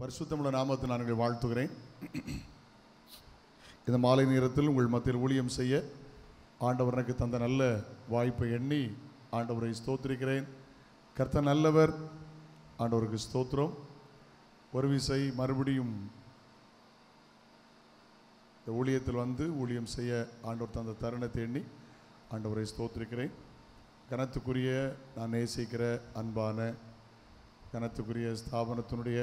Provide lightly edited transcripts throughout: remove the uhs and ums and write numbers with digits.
பரிசுத்தமுள்ள நாமத்தை நான் உங்களை வாழ்த்துகிறேன். இந்த மாலை நேரத்தில் உங்கள் மத்தியில் ஊழியம் செய்ய ஆண்டவர் எனக்கு தந்த நல்ல வாய்ப்பை எண்ணி ஆண்டவரை ஸ்தோத்திரிக்கிறேன். கர்த்தர் நல்லவர், ஆண்டவருக்கு ஸ்தோத்திரம். ஒரு விசை மறுபடியும் இந்த ஊழியத்தில் வந்து ஊழியம் செய்ய ஆண்டவர் தந்த தருணத்தை எண்ணி ஆண்டவரை ஸ்தோத்திரிக்கிறேன். கனத்துக்குரிய நான் நேசிக்கிற அன்பான கனத்துக்குரிய ஸ்தாபனத்தினுடைய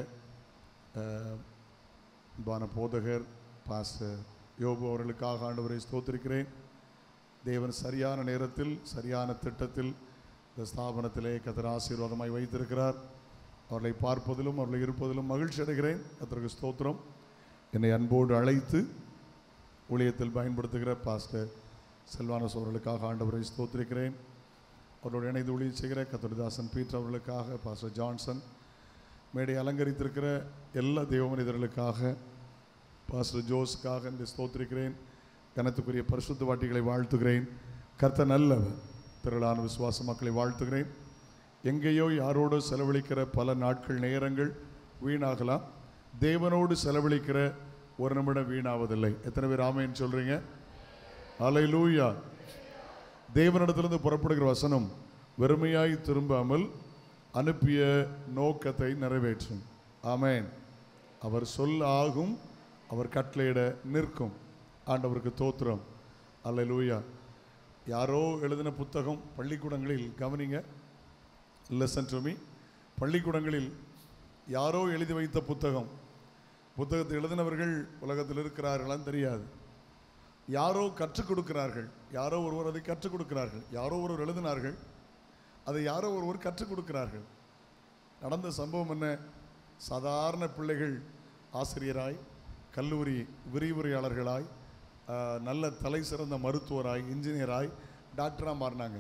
அன்பான போதகர் பாஸ்டர் யோபு அவர்களுக்காக ஆண்டவரை ஸ்தோத்திரிக்கிறேன். தேவன் சரியான நேரத்தில் சரியான திட்டத்தில் இந்த ஸ்தாபனத்திலே கர்த்தர் ஆசீர்வாதமாய் வைத்திருக்கிறார். அவர்களை பார்ப்பதிலும் அவர்களை இருப்பதிலும் மகிழ்ச்சி அடைகிறேன். கர்த்தருக்கு ஸ்தோத்திரம். என்னை அன்போடு அழைத்து ஊழியத்தில் பயன்படுத்துகிற பாஸ்டர் செல்வானஸ் அவர்களுக்காக ஆண்டவரை ஸ்தோத்திரிக்கிறேன். அவர்களோடு இணைந்து ஊழியம் செய்கிற கர்த்தர்தாசன் பீட்டர் அவர்களுக்காக, பாஸ்டர் ஜான்சன், மேடை அலங்கரித்திருக்கிற எல்லா தேவ மனிதர்களுக்காக, பாஸ்டர் ஜோஸ்க்காக என்று ஸ்தோத்திரிக்கிறேன். கனத்துக்குரிய பரிசுத்த வாட்டிகளை வாழ்த்துகிறேன். கர்த்தர் நல்லவர். திரளான விசுவாச மக்களை வாழ்த்துகிறேன். எங்கேயோ யாரோடு செலவழிக்கிற பல நாட்கள் நேரங்கள் வீணாகலாம். தேவனோடு செலவழிக்கிற ஒரு நிமிடம் வீணாவதில்லை. எத்தனை பேர் ஆமென் சொல்றீங்க? அல்லேலூயா. தேவனிடத்திலிருந்து புறப்படுகிற வசனம் வெறுமையாய் திரும்பாமல் அனுப்பிய நோக்கத்தை நிறைவேற்றும். ஆமென். அவர் சொல் ஆகும், அவர் கட்டளையிட நிற்கும். ஆண்டவருக்கு தோத்திரம். அல்லேலூயா. யாரோ எழுதின புத்தகம் பள்ளிக்கூடங்களில், கவனிங்க, லிசன் டு மீ, பள்ளிக்கூடங்களில் யாரோ எழுதி வைத்த புத்தகத்தை எழுதினவர்கள் உலகத்தில் இருக்கிறார்களான்னு தெரியாது. யாரோ கற்றுக் கொடுக்கிறார்கள், யாரோ ஒருவர் அதை கற்றுக் கொடுக்கிறார்கள், யாரோ ஒருவர் எழுதினார்கள், அதை யாரோ ஒருவர் கற்றுக் கொடுக்கிறார்கள். நடந்த சம்பவம் என்ன? சாதாரண பிள்ளைகள் ஆசிரியராய், கல்லூரி விரிவுரையாளர்களாய், நல்ல தலை சிறந்த மருத்துவராய், இன்ஜினியராய், டாக்டராக மாறினாங்க.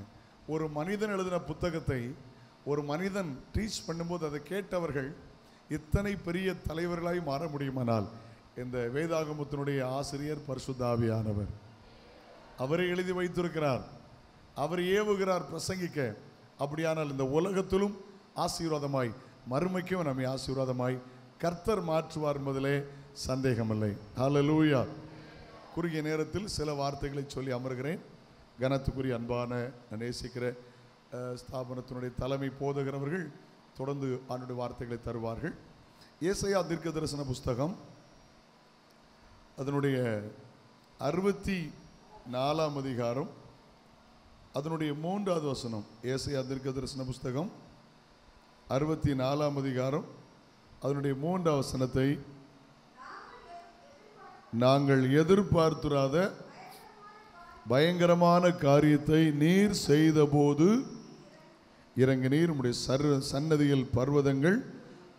ஒரு மனிதன் எழுதின புத்தகத்தை ஒரு மனிதன் டீச் பண்ணும்போது அதை கேட்டவர்கள் இத்தனை பெரிய தலைவர்களாய் மாற முடியுமானால் இந்த வேதாகமத்தினுடைய ஆசிரியர் பரிசுத்த ஆவியானவர். அவரை எழுதி வைத்திருக்கிறார், அவர் ஏவுகிறார் பிரசங்கிக்க. அப்படியானால் இந்த உலகத்திலும் ஆசீர்வாதமாய், மறுமைக்கும் நம்மை ஆசீர்வாதமாய் கர்த்தர் மாற்றுவார் என்பதிலே சந்தேகமில்லை. ஹல்லேலூயா. குறுகிய நேரத்தில் சில வார்த்தைகளை சொல்லி அமர்கிறேன். கனத்துக்குரிய அன்பான நேசிக்கிற ஸ்தாபனத்தினுடைய தலைமை போதகரவர்கள் தொடர்ந்து ஆண்டுடைய வார்த்தைகளை தருவார்கள். ஏசாயா தீர்க்க தரிசன புஸ்தகம் அதனுடைய 64ஆம் அதிகாரம் அதனுடைய 3வது வசனம். ஏசாயா தீர்க்க தரிசன புஸ்தகம் 64ஆம் அதிகாரம் அதனுடைய 3வது வசனத்தை, நாங்கள் எதிர்பார்த்திராத பயங்கரமான காரியத்தை நீர் செய்த போது இறங்கி நீர் உம்முடைய சன்னதியில் பர்வதங்கள்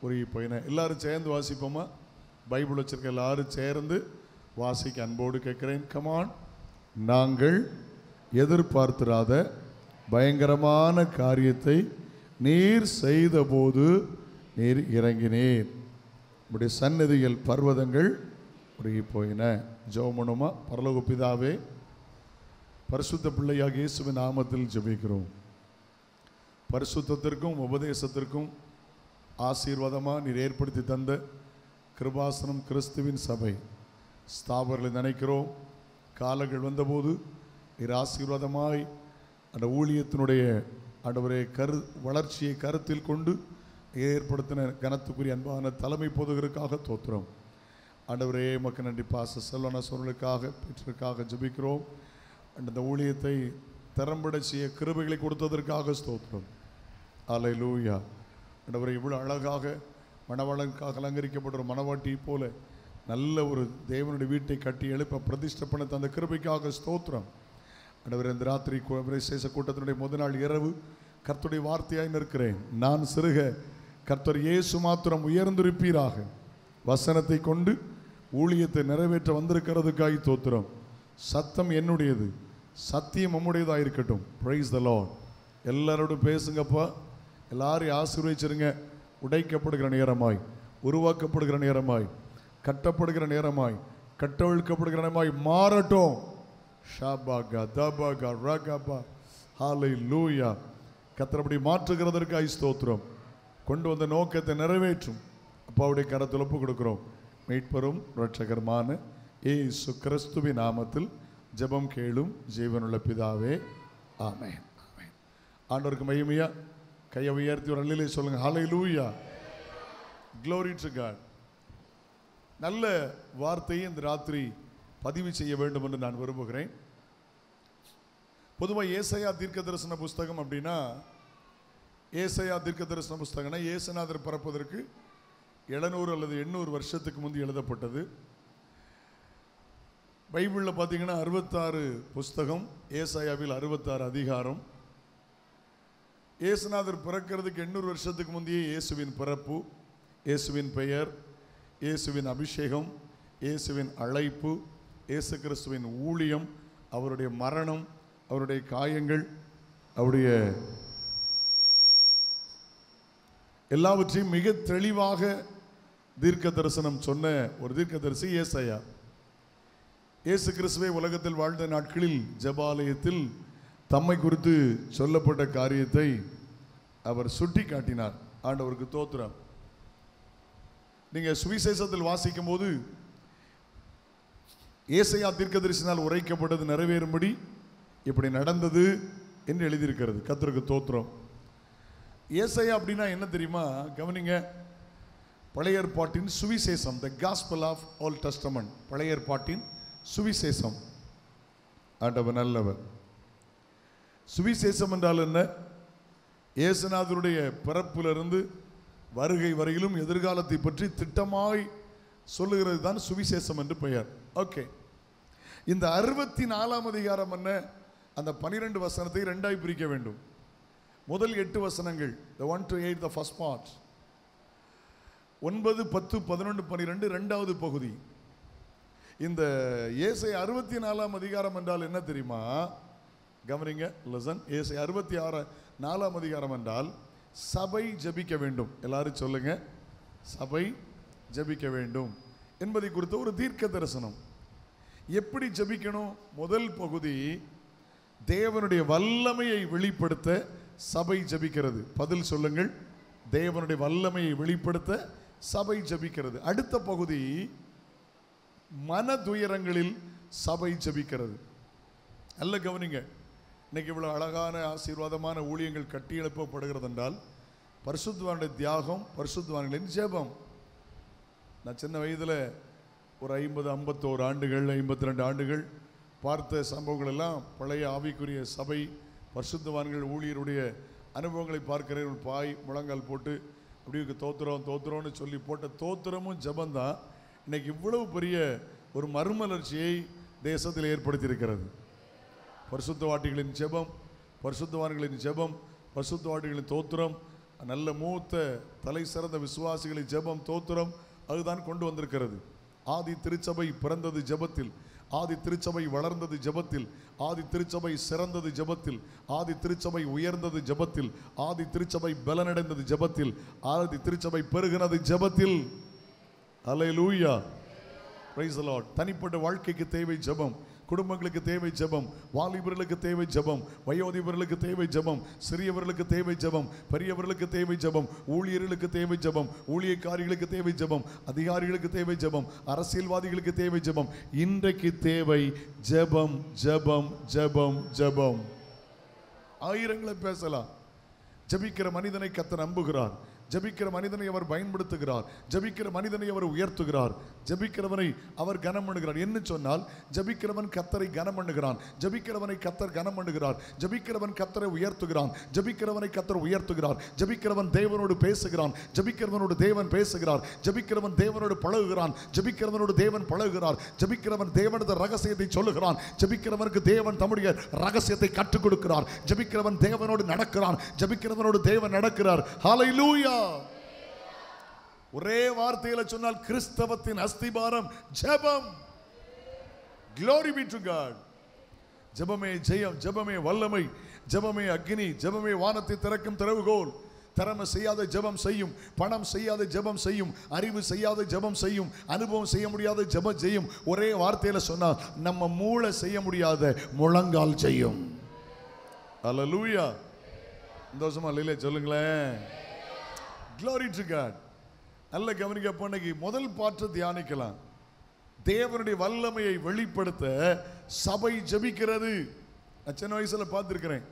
உருகி போயின. எல்லாரும் சேர்ந்து வாசிப்போமா? பைபிள் வச்சிருக்க எல்லாரும் சேர்ந்து வாசிக்க அன்போடு கேட்கிறேன். கமான். நாங்கள் எதிர்பார்த்திராத பயங்கரமான காரியத்தை நீர் செய்த போது நீர் இறங்கினீர், உம்முடைய சன்னதியில் பர்வதங்கள் உருகி போயின. ஜெபமனுமா? பரலோக பிதாவே, பரிசுத்த பிள்ளையாக இயேசுவின் நாமத்தில் ஜெபிக்கிறோம். பரிசுத்தத்திற்கும் உபதேசத்திற்கும் ஆசீர்வாதமாக நீர் ஏற்படுத்தி தந்த கிருபாசனம் கிறிஸ்துவின் சபை ஸ்தாபர்களை நினைக்கிறோம். காலங்கள் வந்தபோது நீர் ஆசீர்வாதமாய் அந்த ஊழியத்தினுடைய ஆண்டவரே வளர்ச்சியை கருத்தில் கொண்டு ஏற்படுத்தின கனத்துக்குரிய அன்பான தலைமை போதகருக்காக தோத்திரம். ஆண்டவரே மக்கள் நன்றி. பாச செல்வன சோழர்களுக்காக பெற்றற்காக ஜெபிக்கிறோம். அந்த ஊழியத்தை திறம்பட செய்ய கிருபைகளை கொடுத்ததற்காக ஸ்தோத்திரம். அல்லேலூயா. ஆண்டவரே, இவ்வளோ அழகாக மணவாளனுக்காக அலங்கரிக்கப்பட்ட ஒரு மணவாட்டி போல நல்ல ஒரு தேவனுடைய வீட்டை கட்டி எழுப்ப பிரதிஷ்டை பண்ண தந்த கிருபைக்காக ஸ்தோத்திரம். ஆண்டவரே, இந்த ராத்திரி விசேஷ கூட்டத்தினுடைய முதல் நாள் இரவு கர்த்தருடைய வார்த்தையாய் நிற்கிறேன். நான் சிறுக கர்த்தர் இயேசு மாத்திரம் உயர்ந்திருப்பீராக. வசனத்தை கொண்டு ஊழியத்தை நிறைவேற்ற வந்திருக்கிறதுக்காய் தோத்திரம். சத்தம் என்னுடையது, சத்தியம் நம்முடையதாக இருக்கட்டும். Praise the lord. எல்லாரோடு பேசுங்கப்பா. எல்லாரையும் ஆசீர்வதிச்சிருங்க. உடைக்கப்படுகிற நேரமாய், உருவாக்கப்படுகிற நேரமாய், கட்டப்படுகிற நேரமாய், கட்டவிழ்க்கப்படுகிற நேரமாய் மாறட்டும். ஷாபாகா தபாகா ரகபா. ஹல்லேலூயா. கர்த்தர் அப்படி மாற்றுகிறதற்காய் ஸ்தோத்திரம். கொண்டு வந்த நோக்கத்தை நிறைவேற்றும். அப்பாவுடைய கரத்தில் ஒப்பு கொடுக்கிறோம். மீட்பரும் இரட்சகருமான இயேசு கிறிஸ்துவின் நாமத்தில் ஜெபம் கேளும் ஜீவனுள்ள பிதாவே, ஆமென். ஆமென். ஆண்டவருக்கு மகிமையா. கையை உயர்த்தி ஒரு அல்லேலூயா சொல்லுங்க. ஹல்லேலூயா. Glory to God. நல்ல வார்த்தையை இந்த ராத்திரி பதிவு செய்ய வேண்டும் என்று நான் விரும்புகிறேன். பொதுவாக ஏசாயா தீர்க்க தரிசன புஸ்தகம் அப்படின்னா, ஏசாயா தீர்க்க தரிசன புஸ்தகம்னா இயேசுநாதர் பிறப்பதற்கு 700 அல்லது 800 வருஷத்துக்கு முந்தி எழுதப்பட்டது. பைபிளில் பார்த்தீங்கன்னா 66 புஸ்தகம், ஏசாயாவில் 66 அதிகாரம். இயேசுநாதர் பிறக்கிறதுக்கு 800 வருஷத்துக்கு முந்தையே இயேசுவின் பிறப்பு, இயேசுவின் பெயர், இயேசுவின் அபிஷேகம், இயேசுவின் அழைப்பு, இயேசு கிறிஸ்துவின் ஊழியம், அவருடைய மரணம், அவருடைய காயங்கள், அவருடைய எல்லாவற்றையும் மிக தெளிவாக தீர்க்க தரிசனம் சொன்ன ஒரு தீர்க்கதரிசி ஏசாயா. இயேசு கிறிஸ்துவை உலகத்தில் வாழ்ந்த நாட்களில் ஜெபாலயத்தில் தம்மை குறித்து சொல்லப்பட்ட காரியத்தை அவர் சுட்டி காட்டினார். ஆண்டவருக்கு தோத்திரம். நீங்க சுவிசேஷத்தில் வாசிக்கும் போது ஏசாயா தீர்க்கதரிசினால் உரைக்கப்பட்டது நிறைவேறும்படி இப்படி நடந்தது என்று எழுதியிருக்கிறது. கர்த்தருக்கு தோத்திரம். ஏசாயா அப்படின்னா என்ன தெரியுமா? கவனிங்க. பழைய ஏற்பாட்டின் சுவிசேஷம், the gospel of old testament. பழைய ஏற்பாட்டின் சுவிசேஷம். ஆண்டவர் நல்லவர். சுவிசேஷம் என்றால் என்ன? இயேசுநாதருடைய பிறப்பிலிருந்து வருகை வரையிலும் எதிர்காலத்தை பற்றி திட்டமாய் சொல்லுகிறது தான் சுவிசேஷம் என்று பெயர். ஓகே. இந்த 64ஆம் அதிகாரம் என்ன? அந்த 12 வசனத்தை ரெண்டாய் பிரிக்க வேண்டும். முதல் 8 வசனங்கள், the 1 to 8, the first part. 9, 10, 11, 12 இரண்டாவது பகுதி. இந்த ஏசாயா 64ஆம் அதிகாரம் என்றால் என்ன தெரியுமா? கவனிங்க, லெசன். ஏசாயா 64ஆம் அதிகாரம் என்றால் சபை ஜெபிக்க வேண்டும். எல்லாரும் சொல்லுங்க, சபை ஜெபிக்க வேண்டும் என்பதை குறித்த ஒரு தீர்க்க தரிசனம். எப்படி ஜெபிக்கணும்? முதல் பகுதி தேவனுடைய வல்லமையை வெளிப்படுத்த சபை ஜெபிக்கிறது. பதில் சொல்லுங்கள். தேவனுடைய வல்லமையை வெளிப்படுத்த சபை ஜெபிக்கிறது. அடுத்த பகுதி மனதுயரங்களில் சபை ஜெபிக்கிறது. நல்ல கவனிங்க. இன்னைக்கு இவ்வளவு அழகான ஆசீர்வாதமான ஊழியங்கள் கட்டி எழுப்பப்படுகிறது என்றால் பரிசுத்தவானுடைய தியாகம், பரிசுத்தவான்களின் ஜெபம். நான் சின்ன வயதில் ஒரு 50, 51 ஆண்டுகள், 52 ஆண்டுகள் பார்த்த சம்பவங்கள் எல்லாம் பழைய ஆவிக்குரிய சபை பரிசுத்தவான்கள் ஊழியருடைய அனுபவங்களை பார்க்கிறேன். ஒரு பாய் முழங்கால் போட்டு அப்படி தோத்திரம் தோத்திரம்னு சொல்லி போட்ட தோத்திரமும் ஜபந்தான் இன்னைக்கு இவ்வளவு பெரிய ஒரு மறுமலர்ச்சியை தேசத்தில் ஏற்படுத்தியிருக்கிறது. பரிசுத்தவாட்டிகளின் ஜெபம், பரிசுத்தவான்களின் ஜெபம், பரிசுத்தவாட்டிகளின் தோத்திரம், நல்ல மூத்த தலை சிறந்த விசுவாசிகளின் ஜெபம், தோத்திரம், அதுதான் கொண்டு வந்திருக்கிறது. ஆதி திருச்சபை பிறந்தது ஜெபத்தில், ஆதி திருச்சபை வளர்ந்தது ஜெபத்தில், ஆதி திருச்சபை சிறந்தது ஜெபத்தில், ஆதி திருச்சபை உயர்ந்தது ஜெபத்தில், ஆதி திருச்சபை பலனடைந்தது ஜெபத்தில், ஆதி திருச்சபை பெருகினது ஜெபத்தில். அல்லேலூயா. Praise the lord. தனிப்பட்ட வாழ்க்கைக்கு தேவை ஜெபம், குடும்பங்களுக்கு தேவை ஜெபம், வாலிபர்களுக்கு தேவை ஜெபம், வயோதிபர்களுக்கு தேவை ஜெபம், சிறியவர்களுக்கு தேவை ஜெபம், பெரியவர்களுக்கு தேவை ஜெபம், ஊழியர்களுக்கு தேவை ஜெபம், ஊழியக்காரிகளுக்கு தேவை ஜெபம், அதிகாரிகளுக்கு தேவை ஜெபம், அரசியல்வாதிகளுக்கு தேவை ஜெபம். இன்றைக்கு தேவை ஜெபம், ஜெபம், ஜெபம், ஜெபம். ஆயிரங்களை பேசலாம். ஜெபிக்கிற மனிதனை கர்த்தர் நம்புகிறார். ஜெபிக்கிற மனிதனை அவர் பயன்படுத்துகிறார். ஜெபிக்கிற மனிதனை அவர் உயர்த்துகிறார். ஜெபிக்கிறவனை அவர் கனம் பண்ணுகிறார். என்ன சொன்னால், ஜெபிக்கிறவன் கர்த்தரை கனம் பண்ணுகிறான். ஜெபிக்கிறவனை கர்த்தர் கனம் பண்ணுகிறார். ஜெபிக்கிறவன் கர்த்தரை உயர்த்துகிறான். ஜெபிக்கிறவனை கர்த்தர் உயர்த்துகிறார். ஜெபிக்கிறவன் தேவனோடு பேசுகிறான். ஜெபிக்கிறவனோடு தேவன் பேசுகிறார். ஜெபிக்கிறவன் தேவனோடு பழகுகிறான். ஜெபிக்கிறவனோடு தேவன் பழகுகிறார். ஜெபிக்கிறவன் தேவனது ரகசியத்தை சொல்லுகிறான். ஜெபிக்கிறவனுக்கு தேவன் தம்முடைய ரகசியத்தை கற்றுக் கொடுக்கிறார். ஜெபிக்கிறவன் தேவனோடு நடக்கிறான். ஜெபிக்கிறவனோடு தேவன் நடக்கிறார். ஹல்லேலூயா. ஒரே வார்த்தையில சொன்னால் கிறிஸ்தவத்தின் அஸ்திபாரம் ஜெபம். Glory be to God. ஜெபமே ஜெயம், ஜெபமே வல்லமை, ஜெபமே அக்னி, ஜெபமே வானத்தை திறக்கும் திறவுகோல். திறமை செய்யாத ஜெபம் செய்யும், பணம் செய்யாத ஜெபம் செய்யும், அறிவு செய்யாத ஜெபம் செய்யும், அனுபவம் செய்ய முடியாத ஜெபம் செய்யும். ஒரே வார்த்தையில சொன்னால் நம்ம மூளை செய்ய முடியாத முழங்கால் செய்யும். அல்லேலூயா. சந்தோஷமா இல்லையே சொல்லுங்களேன். Glory to God. நல்ல கவனிக்க. இன்னைக்கு முதல் பாட்டு தியானிக்கலாம். தேவனுடைய வல்லமையை வெளிப்படுத்த சபை ஜெபிக்கிறது. நான் சின்ன வயசுல பார்த்துருக்கிறேன்.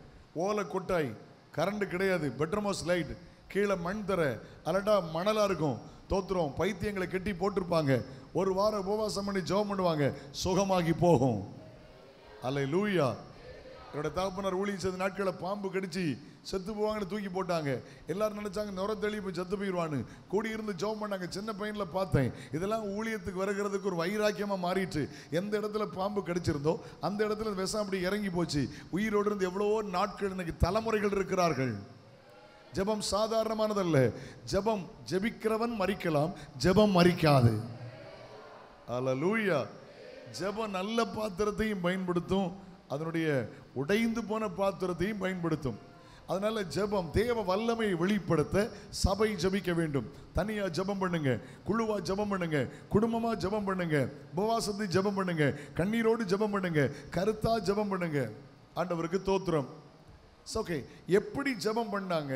ஓலை கொட்டாய், கரண்ட் கிடையாது, பெட்ரூம் ஹவுஸ் லைட், கீழே மண் தர, அலட்டா மணலா இருக்கும். தோத்துறோம் பைத்தியங்களை கட்டி போட்டிருப்பாங்க. ஒரு வாரம் உபவாசம் பண்ணி ஜெபம் பண்ணுவாங்க, சுகமாகி போகும். அல்லேலூயா. என்னோட தகப்பனார் ஊழியம் செய்த நாட்களை பாம்பு கடிச்சு செத்து போவாங்கன்னு தூக்கி போட்டாங்க. எல்லாரும் நினைச்சாங்க நுர தெளி போய் செத்து போயிடுவான்னு. கூடி இருந்து ஜெபம் பண்ணாங்க. சின்ன பையனில் பார்த்தேன். இதெல்லாம் ஊழியத்துக்கு வருகிறதுக்கு ஒரு வைராக்கியமாக மாறிட்டு, எந்த இடத்துல பாம்பு கடிச்சிருந்தோ அந்த இடத்துல விஷம் அப்படி இறங்கி போச்சு. உயிரோடு இருந்து எவ்வளவோ நாட்கள், இன்னைக்கு தலைமுறைகள் இருக்கிறார்கள். ஜெபம் சாதாரணமானதல்ல. ஜெபம் ஜெபிக்கிறவன் மரிக்கலாம், ஜெபம் மரிக்காது. அல்லேலூயா. ஜெபம் நல்ல பாத்திரத்தையும் பயன்படுத்தும், அதனுடைய உடைந்து போன பாத்திரத்தையும் பயன்படுத்தும். அதனால ஜெபம் தேவ வல்லமையை வெளிப்படுத்த சபை ஜெபிக்க வேண்டும். தனியா ஜெபம் பண்ணுங்க, குழுவா ஜெபம் பண்ணுங்க, குடும்பமா ஜெபம் பண்ணுங்க, உபவாசத்தை ஜெபம் பண்ணுங்க, கண்ணீரோடு ஜெபம் பண்ணுங்க, கருத்தா ஜெபம் பண்ணுங்க. ஆண்டவருக்கு தோத்திரம். ஓகே, எப்படி ஜெபம் பண்ணாங்க?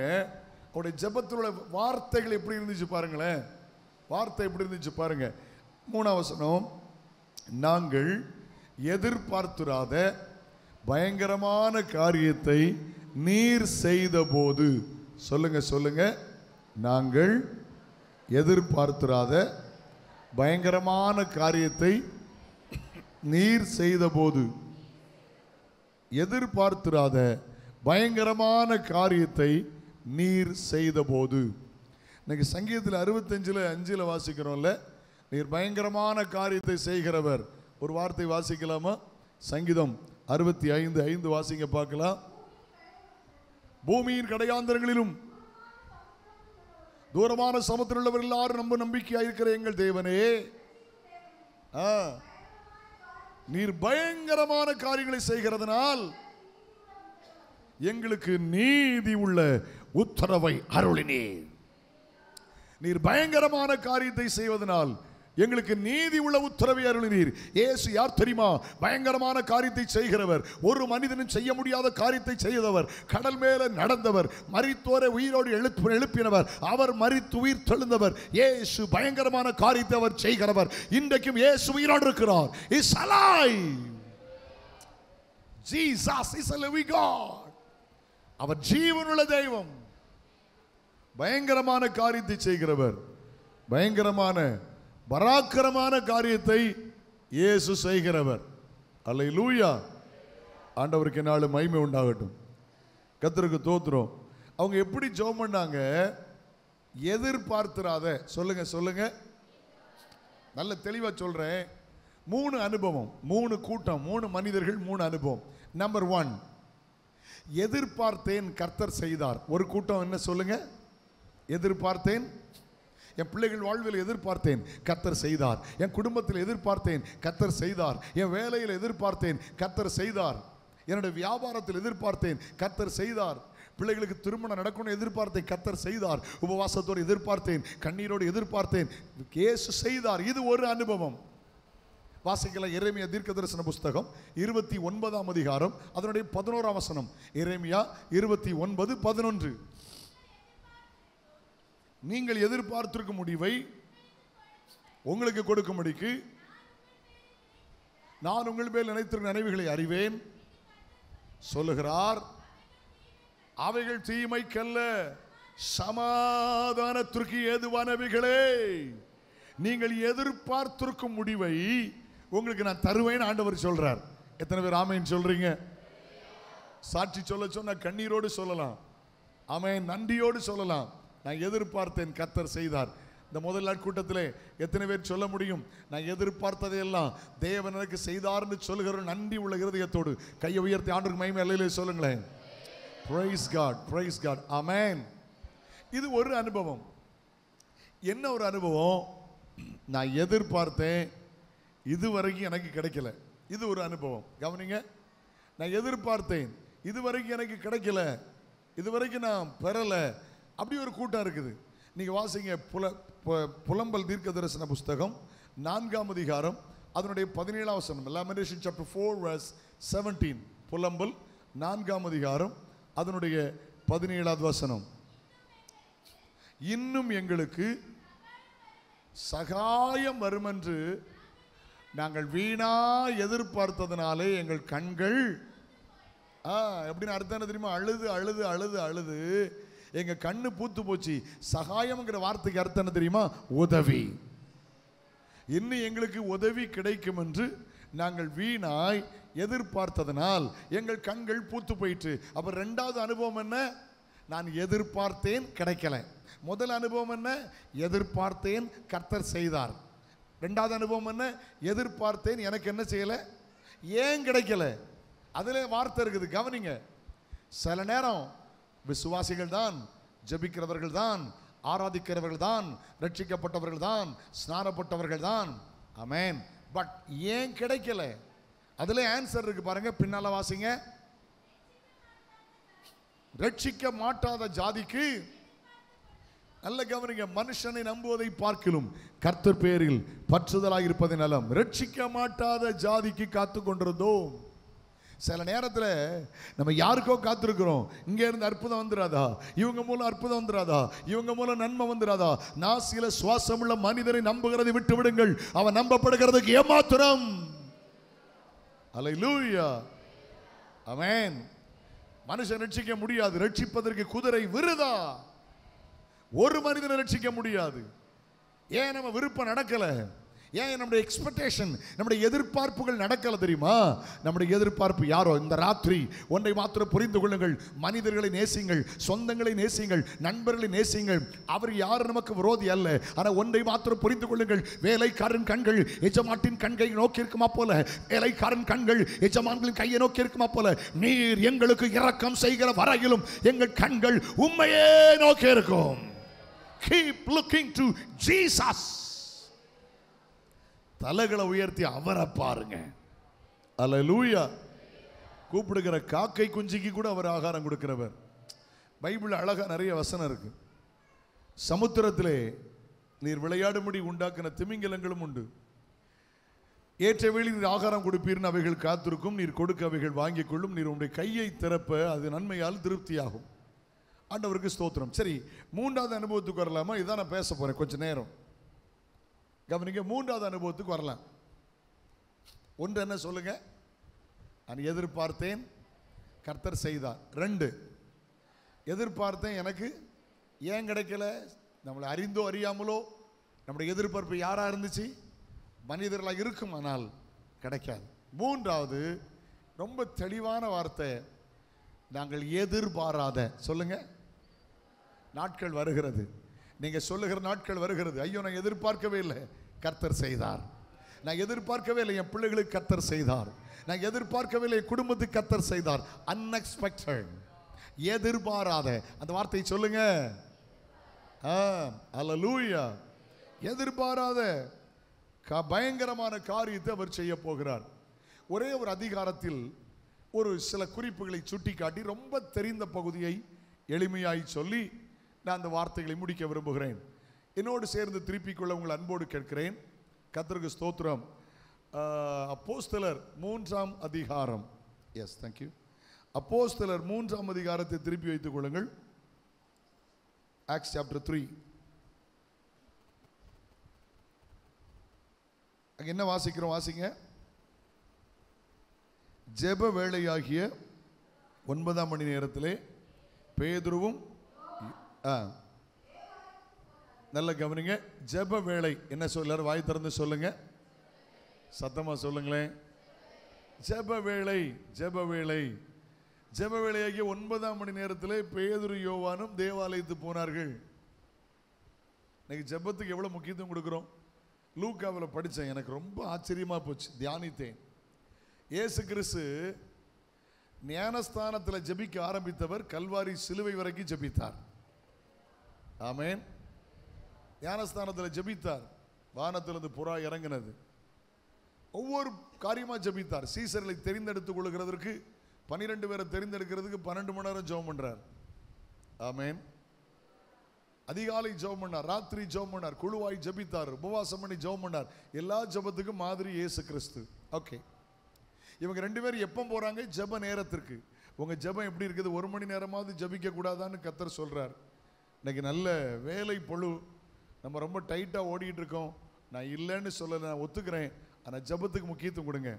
அவருடைய ஜெபத்தோட வார்த்தைகள் எப்படி இருந்துச்சு பாருங்களேன். வார்த்தை எப்படி இருந்துச்சு பாருங்க. 3ஆம் வசனம், நாங்கள் எதிர்பார்த்திராத பயங்கரமான காரியத்தை நீர் செய்த போது. சொல்லுங்க சொல்லுங்க. நாங்கள் எதிர்பார்த்திராத பயங்கரமான காரியத்தை நீர் செய்த போது. எதிர்பார்த்திராத பயங்கரமான காரியத்தை நீர் செய்த போது. இன்னைக்கு சங்கீதத்தில் 65:5 வாசிக்கிறோம்ல, நீர் பயங்கரமான காரியத்தை செய்கிறவர். ஒரு வார்த்தை வாசிக்கலாமா? சங்கீதம் 65:5 வாசிங்க பார்க்கலாம். பூமியின் கடையாந்தரங்களிலும் தூரமான சமுத்திரம் உள்ளவர் எல்லாரும் நம்ம நம்பிக்கையாயிருக்கிற எங்கள் தேவனே, நீர் பயங்கரமான காரியங்களை செய்கிறதுனால் எங்களுக்கு நீதி உள்ள உத்தரவை அருளினீர். நீர் பயங்கரமான காரியத்தை செய்வதனால் எங்களுக்கு நீதி உள்ள உத்தரவை அருளினீர். இயேசு யார் தெரியுமா? பயங்கரமான காரியத்தை செய்கிறவர். ஒரு மனிதனும் செய்ய முடியாத காரியத்தை செய்தவர். கடல் மேல நடந்தவர், மரித்தோரை உயிரோடு எழுப்பினவர், அவர் மரித்து உயிர் தெழுந்தவர். இயேசு பயங்கரமான காரியத்தை அவர் செய்கிறவர். இன்றைக்கும் இயேசு உயிரோடு இருக்கிறார். Is alive. Jesus is a living God. அவர் ஜீவனுள்ள தெய்வம். பயங்கரமான காரியத்தை செய்கிறவர். பயங்கரமான பராக்கிரமான காரியத்தை இயேசு செய்கிறவர். அல்லேலூயா. ஆண்டவருக்கு நாளை மகிமை உண்டாகட்டும். கர்த்தருக்கு தோத்திரம். அவங்க எப்படி ஜெபம் பண்ணாங்க? எதிர்பார்த்திராத. சொல்லுங்க சொல்லுங்க. நல்ல தெளிவா சொல்றேன். 3 அனுபவம், 3 கூட்டம், 3 மனிதர்கள், 3 அனுபவம். நம்பர் 1, எதிர்பார்த்தேன் கர்த்தர் செய்தார். ஒரு கூட்டம் என்ன சொல்லுங்க? எதிர்பார்த்தேன். என் பிள்ளைகள் வாழ்வில் எதிர்பார்த்தேன், கர்த்தர் செய்தார். என் குடும்பத்தில் எதிர்பார்த்தேன், கர்த்தர் செய்தார். என் வேலையில் எதிர்பார்த்தேன், கர்த்தர் செய்தார். என்னுடைய வியாபாரத்தில் எதிர்பார்த்தேன், கர்த்தர் செய்தார். பிள்ளைகளுக்கு திருமணம் நடக்கணும் எதிர்பார்த்தேன், கர்த்தர் செய்தார். உபவாசத்தோடு எதிர்பார்த்தேன், கண்ணீரோடு எதிர்பார்த்தேன், இயேசு செய்தார். இது ஒரு அனுபவம். வாசிக்கலாம். எரேமியா தீர்க்கதரிசன புஸ்தகம் 29ஆம் அதிகாரம் அதனுடைய 11ஆம் வசனம். எரேமியா 29:11. நீங்கள் எதிர்பார்த்திருக்கும் முடிவை உங்களுக்கு கொடுக்கும்படிக்கு நான் உங்கள் மேல் நினைத்திருக்கும் நினைவுகளை அறிவேன் சொல்லுகிறார். அவைகள் தீமைக்கல்ல, சமாதானத்திற்கு ஏதுவானவைகளே. நீங்கள் எதிர்பார்த்திருக்கும் முடிவை உங்களுக்கு நான் தருவேன் ஆண்டவர் சொல்றார். எத்தனை பேர் ஆமென் சொல்றீங்க? சாட்சி சொல்ல சொன்னா கண்ணீரோடு சொல்லலாம், ஆமென், நன்றியோடு சொல்லலாம். நான் எதிர்பார்த்தேன், கர்த்தர் செய்தார். இந்த முதல் நாள் கூட்டத்திலே எத்தனை பேர் சொல்ல முடியும்? நான் எதிர்பார்த்ததையெல்லாம் தேவன் எனக்கு செய்தார்னு சொல்லுகிற நன்றி உள்ள இருதயத்தோடு கையை உயர்த்தி ஆண்டவருக்கு மகிமை அல்லேலூயா சொல்லுங்களேன். பிரைஸ் காட், பிரைஸ் காட், ஆமென். இது ஒரு அனுபவம். என்ன ஒரு அனுபவம்? நான் எதிர்பார்த்தேன், இதுவரைக்கும் எனக்கு கிடைக்கல. இது ஒரு அனுபவம். கவனிங்க. நான் எதிர்பார்த்தேன், இதுவரைக்கும் எனக்கு கிடைக்கல, இதுவரைக்கும் நான் பெறல. அப்படி ஒரு கூட்டம் இருக்குது. நீங்க வாசிங்க புலம்பல் தீர்க்க தரிசன புஸ்தகம் 4ஆம் அதிகாரம் அதனுடைய 17ஆம் வசனம். Lamentation chapter 4 verse 17. புலம்பல் 4ஆம் அதிகாரம் அதனுடைய 17ஆவது வசனம். இன்னும் எங்களுக்கு சகாயம் வரும் என்று நாங்கள் வீணா எதிர்பார்த்ததுனாலே எங்கள் கண்கள் எப்படின்னு அர்த்தம் என்ன தெரியுமா? அழுது அழுது அழுது அழுது எங்க கண்ணு பூத்து போச்சு. சகாயம்ங்கிற வார்த்தைக்கு அர்த்தம் என்ன தெரியுமா? உதவி. இன்னும் எங்களுக்கு உதவி கிடைக்கும் என்று நாங்கள் வீணாய் எதிர்பார்த்ததனால் எங்கள் கண்கள் பூத்து போயிற்று. அப்ப ரெண்டாவது அனுபவம் என்ன? நான் எதிர்பார்த்தேன், கிடைக்கல. முதல் அனுபவம் என்ன? எதிர்பார்த்தேன், கர்த்தர் செய்தார். ரெண்டாவது அனுபவம் என்ன? எதிர்பார்த்தேன், எனக்கு என்ன செய்யல, ஏன் கிடைக்கல? அதுல வார்த்தை இருக்குது, கவனிங்க. சில நேரம் விசுவாசிகள் தான், ஜெபிக்கிறவர்கள் தான், ஆராதிக்கிறவர்கள் தான், ரட்சிக்கப்பட்டவர்கள் தான், ஸ்நானப்பட்டவர்கள் தான். ஆமென். பட் ஏன் கிடைக்கல? அதுல ஆன்சர் இருக்கு பாருங்க, பின்னால வாசிங்க. ரட்சிக்க மாட்டாத ஜாதிக்கு, நல்ல கவனிங்க, மனுஷனை நம்புவதை பார்க்கிலும் கர்த்தர் பேரில் பற்றுதலாக இருப்பதை நலம். ரட்சிக்க மாட்டாத ஜாதிக்கு காத்து கொண்டிருந்தோம். சில நேரத்தில் நம்ம யாருக்கோ காத்திருக்கிறோம். இங்கே இருந்து அற்புதம் வந்துடாதா, இவங்க மூலம் அற்புதம் வந்துடாதா, இவங்க மூலம் நன்மை வந்துடாதா? நாசில சுவாசமுள்ள மனிதரை நம்புகிறதை விட்டு விடுங்கள், அவன் நம்பப்படுகிறதுக்கு ஏமாத்திரம். அல்லேலூயா, ஆமென். மனுஷன் ரட்சிக்க முடியாது. ரட்சிப்பதற்கு குதிரை விருதா. ஒரு மனிதனை ரட்சிக்க முடியாது. ஏன்? நம்ம விருப்பம் நடக்கல. ஏன்? நம்முடைய எக்ஸ்பெக்டேஷன், நம்முடைய எதிர்பார்ப்புகள் நடக்கல தெரியுமா? நம்முடைய எதிர்பார்ப்பு யாரோ? இந்த ராத்திரி ஒன்றை மாத்திரம் புரிந்து கொள்ளுங்கள். மனிதர்களை நேசிங்கள், சொந்தங்களை நேசிங்கள், நண்பர்களை நேசிங்கள். அவர் யார் நமக்கு விரோதி அல்ல. ஆனால் ஒன்றை மாத்திரம் புரிந்து கொள்ளுங்கள். வேலைக்காரன் கண்கள் எஜமாட்டின் கண்கை நோக்கி இருக்குமா போல, வேலைக்காரன் கண்கள் எஜமான்களின் கையை நோக்கி இருக்குமா போல, நீர் எங்களுக்கு இரக்கம் செய்கிற வரையிலும் எங்கள் கண்கள் உம்மையே நோக்கி இருக்கும். Keep looking to Jesus. தலைகளை உயர்த்தி அவரை பாருங்க. அல்லேலூயா. கூப்பிடுகிற காக்கை குஞ்சிக்கு கூட அவர் ஆகாரம் கொடுக்கிறவர். பைபிள் அழகா நிறைய வசனம் இருக்கு. சமுத்திரத்திலே நீர் விளையாடும்படி உண்டாக்கின திமிங்கலங்களும் உண்டு. ஏற்ற வேளையில் நீர் ஆகாரம் கொடுப்பீர்னு அவைகள் காத்திருக்கும். நீர் கொடுக்க அவைகள் வாங்கிக் கொள்ளும். நீர் உங்களுடைய கையை திறப்ப அது நன்மையால் திருப்தியாகும். ஆண்டவருக்கு ஸ்தோத்திரம். சரி, மூன்றாவது அனுபவத்துக்கு வரலாமா? இதான் நான் பேச போறேன் கொஞ்ச நேரம். கவனிங்க, மூன்றாவது அனுபவத்துக்கு வரலாம். ஒன்று என்ன சொல்லுங்க? நான் எதிர்பார்த்தேன், கர்த்தர் செய்தார். ரெண்டு, எதிர்பார்த்தேன், எனக்கு ஏன் கிடைக்கல? நம்மளை அறிந்தோ அறியாமலோ நம்முடைய எதிர்பார்ப்பு யாரா இருந்துச்சு? மனிதர்களாக இருக்கும், ஆனால் கிடைக்காது. மூன்றாவது ரொம்ப தெளிவான வார்த்தை, நாங்கள் எதிர்பாராத, சொல்லுங்க, நாட்கள் வருகிறது. நீங்க சொல்லுகிற நாட்கள் வருகிறது. ஐயோ, நான் எதிர்பார்க்கவே இல்லை, கர்த்தர் செய்தார். நான் எதிர்பார்க்கவே இல்லை, என் பிள்ளைகளுக்கு கர்த்தர் செய்தார். நான் எதிர்பார்க்கவே இல்லை, என் குடும்பத்துக்கு கர்த்தர் செய்தார். அன்எக்ஸ்பெக்டட், எதிர்பாராத. அந்த வார்த்தையை சொல்லுங்க. அல்லேலூயா. எதிர்பாராத பயங்கரமான காரியத்தை அவர் செய்ய போகிறார். ஒரே ஒரு அதிகாரத்தில் ஒரு சில குறிப்புகளை சுட்டிக்காட்டி ரொம்ப தெரிந்த பகுதியை எளிமையாய் சொல்லி நான் அந்த வார்த்தைகளை முடிக்க விரும்புகிறேன். என்னோடு சேர்ந்து திருப்பிக் கொள்ள உங்கள் அன்போடு கேட்கிறேன். கர்த்தருக்கு ஸ்தோத்திரம். அப்போஸ்தலர் 3ஆம் அதிகாரம். Yes, thank you. அப்போஸ்தலர் 3ஆம் அதிகாரத்தை திருப்பி வைத்துக் கொள்ளுங்கள். Acts chapter 3. அங்க என்ன வாசிக்கிறோம்? வாசிங்க. ஜெப வேளையாகிய 9ஆம் மணி நேரத்திலே பேதுருவும், நல்ல கவனிங்க, ஜெப வேளை என்ன சொல்ல, வாய் திறந்து சொல்லுங்க, சத்தமா சொல்லுங்களேன். ஜெப வேளை, ஜெப வேளை. ஜெப வேளையாகிய 9ஆம் மணி நேரத்திலே பேதுரு யோவானும் தேவாலயத்துக்கு போனார்கள். இன்னைக்கு ஜெபத்துக்கு எவ்வளவு முக்கியத்துவம் கொடுக்கிறோம். லூக்காவில் படித்தேன், எனக்கு ரொம்ப ஆச்சரியமா போச்சு, தியானித்தேன். இயேசு கிறிஸ்து ஞானஸ்தானத்தில் ஜெபிக்க ஆரம்பித்தவர் கல்வாரி சிலுவை வரைக்கும் ஜெபித்தார். ஆமென். ஞானஸ்தானத்தில் ஜெபித்தார். வானத்திலிருந்து புறா இறங்கினது. ஒவ்வொரு காரியமா ஜெபித்தார். சீசர்களை தெரிந்தெடுத்துக் கொள்கிறதற்கு 12 பேரை தெரிந்தெடுக்கிறதுக்கு 12 மணி நேரம் ஜெபம் பண்றார். ஆமென். அதிகாலை ஜெபம் பண்ணார், ராத்திரி ஜெபம் பண்ணார், குழுவாய் ஜெபித்தார், உபவாசம் பண்ணி ஜெபம் பண்ணார். எல்லா ஜெபத்துக்கும் மாதிரி இயேசு கிறிஸ்து. ஓகே, இவங்க 2 பேரும் எப்போ போறாங்க? ஜெப நேரத்திற்கு. உங்க ஜெபம் எப்படி இருக்குது? 1 மணி நேரமாவது ஜெபிக்க கூடாதான்னு கர்த்தர் சொல்றார். இன்னைக்கு நல்ல வேலை பொழு, நம்ம ரொம்ப டைட்டாக ஓடிக்கிட்டு இருக்கோம். நான் இல்லைன்னு சொல்லலை, நான் ஒத்துக்கிறேன். ஆனால் ஜெபத்துக்கு முக்கியத்துவம் கொடுங்க.